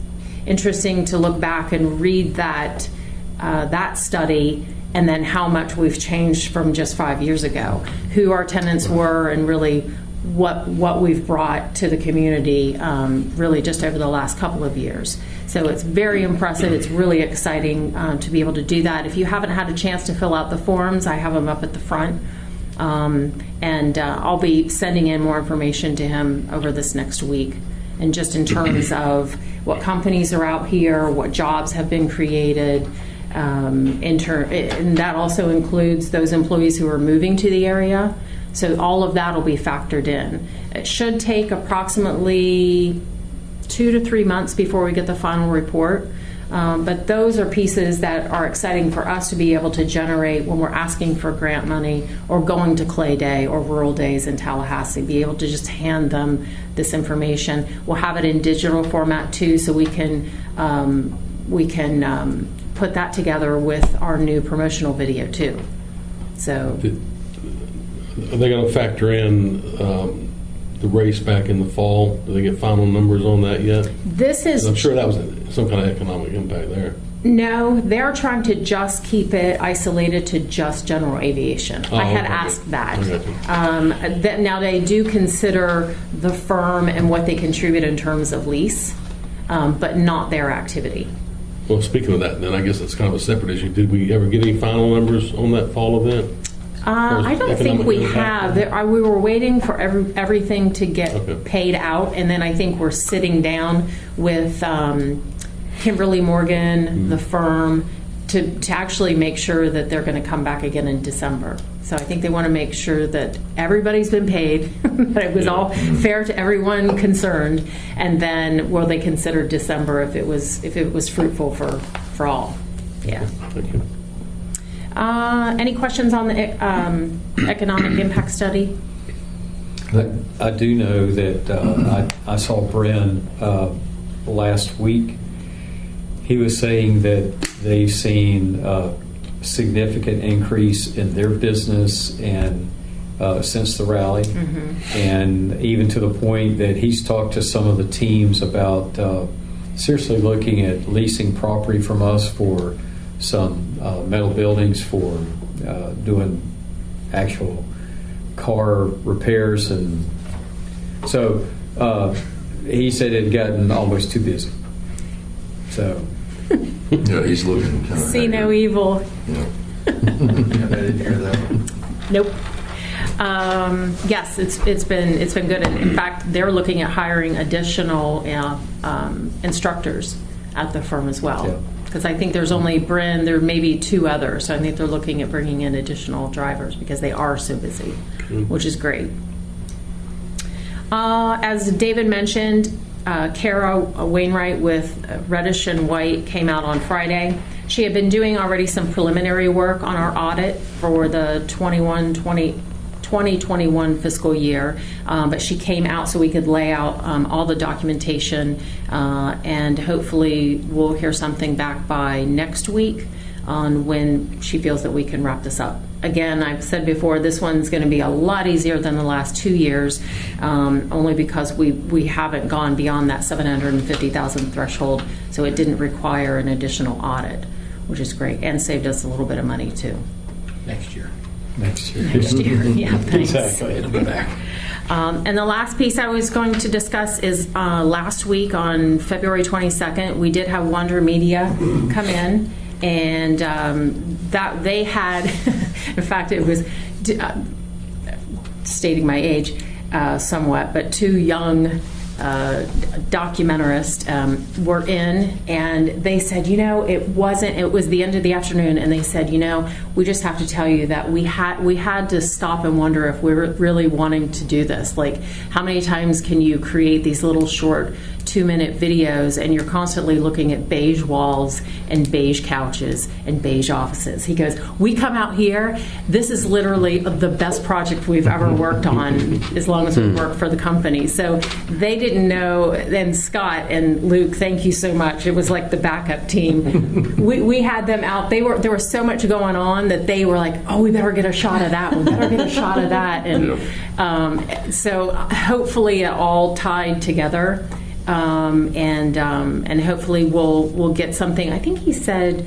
interesting to look back and read that study, and then how much we've changed from just 5 years ago, who our tenants were, and really what we've brought to the community really just over the last couple of years. So it's very impressive. It's really exciting to be able to do that. If you haven't had a chance to fill out the forms, I have them up at the front. And I'll be sending in more information to him over this next week. And just in terms of what companies are out here, what jobs have been created, and that also includes those employees who are moving to the area. So all of that will be factored in. It should take approximately 2 to 3 months before we get the final report. But those are pieces that are exciting for us to be able to generate when we're asking for grant money or going to Clay Day or Rural Days in Tallahassee, be able to just hand them this information. We'll have it in digital format too, so we can put that together with our new promotional video too. So Are they going to factor in the race back in the fall? Do they get final numbers on that yet? this is. I'm sure that was some kind of economic impact there. No, they're trying to just keep it isolated to just general aviation. I had okay. asked that. I got you. Now they do consider the firm and what they contribute in terms of lease, but not their activity. Well, speaking of that, then I guess it's kind of a separate issue. Did we ever get any final numbers on that fall event? I don't think we have. We were waiting for everything to get paid out, and then I think we're sitting down with Kimberly Morgan, the firm, to actually make sure that they're going to come back again in December. So I think they want to make sure that everybody's been paid, that it was all fair to everyone concerned, and then will they consider December if it was fruitful for all. Yeah. Thank you. Any questions on the economic impact study? I do know that I saw Bren last week. He was saying that they've seen a significant increase in their business and since the rally, and even to the point that he's talked to some of the teams about seriously looking at leasing property from us for some metal buildings for doing actual car repairs, and so he said it had gotten almost too busy. So Yeah, he's looking kind of. See no evil. Yeah. I didn't hear that one. Nope. Yes, it's been good. In fact, they're looking at hiring additional instructors at the firm as well. Yeah. Because I think there's only Bryn, there may be 2 others. So I think they're looking at bringing in additional drivers because they are so busy, which is great. As David mentioned, KHAA Wainwright with Reddish and White came out on Friday. She had been doing already some preliminary work on our audit for the 2021 fiscal year, but she came out so we could lay out all the documentation, and hopefully we'll hear something back by next week on when she feels that we can wrap this up. Again, I've said before, this one's going to be a lot easier than the last 2 years, only because we haven't gone beyond that 750,000 threshold, so it didn't require an additional audit, which is great, and saved us a little bit of money too. Next year. Next year. Next year, yeah, thanks. Exactly. It'll be back. And the last piece I was going to discuss is last week on February 22nd, we did have Wonder Media come in, and that they had, in fact, it was stating my age somewhat, but 2 young documentarists were in, and they said, it was the end of the afternoon, and they said, we just have to tell you that we had to stop and wonder if we were really wanting to do this. Like, how many times can you create these little short 2-minute videos and you're constantly looking at beige walls and beige couches and beige offices? He goes, we come out here, this is literally the best project we've ever worked on as long as we work for the company. So they didn't know, and Scott and Luke, thank you so much. It was like the backup team. We had them out. There was so much going on that they were like, oh, we better get a shot of that. We better get a shot of that. And so hopefully it all tied together. And hopefully we'll get something. I think he said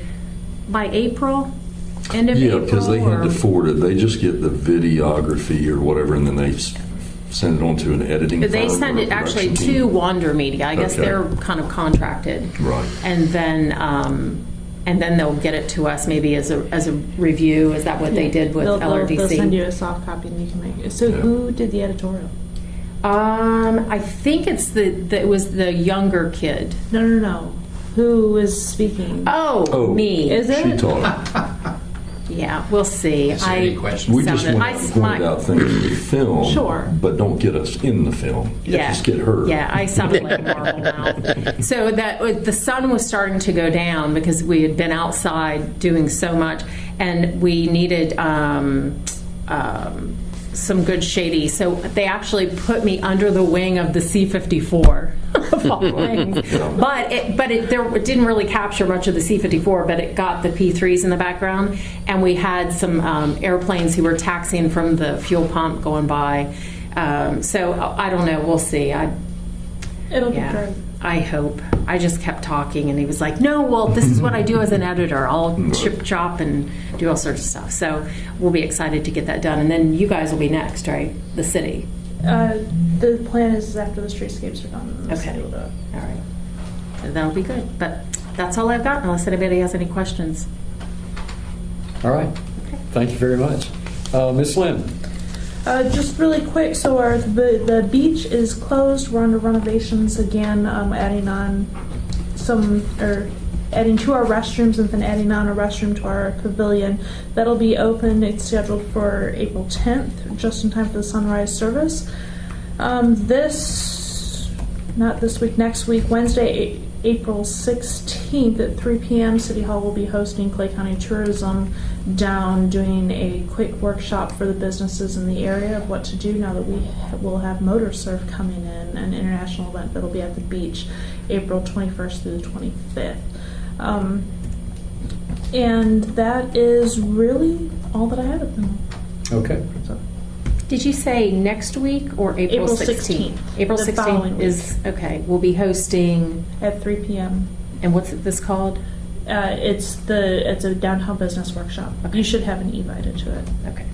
by April, end of April. Yeah, because they had to forward it. They just get the videography or whatever, and then they send it on to an editing firm. They send or a it actually production to team. Wander Media. I guess Okay. they're kind of contracted, Right. and then they'll get it to us maybe as a review. Is that what they did with LRDC? They'll send you a soft copy and you can make it. So Yeah. who did the editorial? I think it was the younger kid. No. Who was speaking? Oh, me. Is it? She talked. Yeah, we'll see. Is there any questions? We just want to point out things in the film, Sure. but don't get us in the film. Yeah. Just get her. Yeah, I sounded like Marvel now. So that the sun was starting to go down because we had been outside doing so much, and we needed some good shady. So they actually put me under the wing of the C-54 of all things. But it didn't really capture much of the C-54, but it got the P-3s in the background, and we had some airplanes who were taxiing from the fuel pump going by. So I don't know. We'll see. It'll be Yeah, great. I hope. I just kept talking, and he was like, no, well, this is what I do as an editor. I'll chip chop and do all sorts of stuff. So we'll be excited to get that done. And then you guys will be next, right? The city. The plan is after the streetscapes are done. the Okay. city will do it. All right. So that'll be good. But that's all I've got, unless anybody has any questions. All right. Thank you very much. Ms. Lynn? Just really quick, so the beach is closed. We're under renovations again, adding to our restrooms and then adding on a restroom to our pavilion. That'll be open. It's scheduled for April 10th, just in time for the sunrise service. Not this week, next week, Wednesday, April 16th at 3 p.m. City Hall will be hosting Clay County Tourism down, doing a quick workshop for the businesses in the area of what to do now that we will have Motor Surf coming in, an international event that'll be at the beach April 21st through the 25th. And that is really all that I have at the moment. Okay. So, Did you say next week or April April 16th? 16th. April The 16th following is, okay, we'll be hosting, at 3 p.m. and what's this called? It's a downtown business workshop. Okay. You should have an e-invited to it. Okay.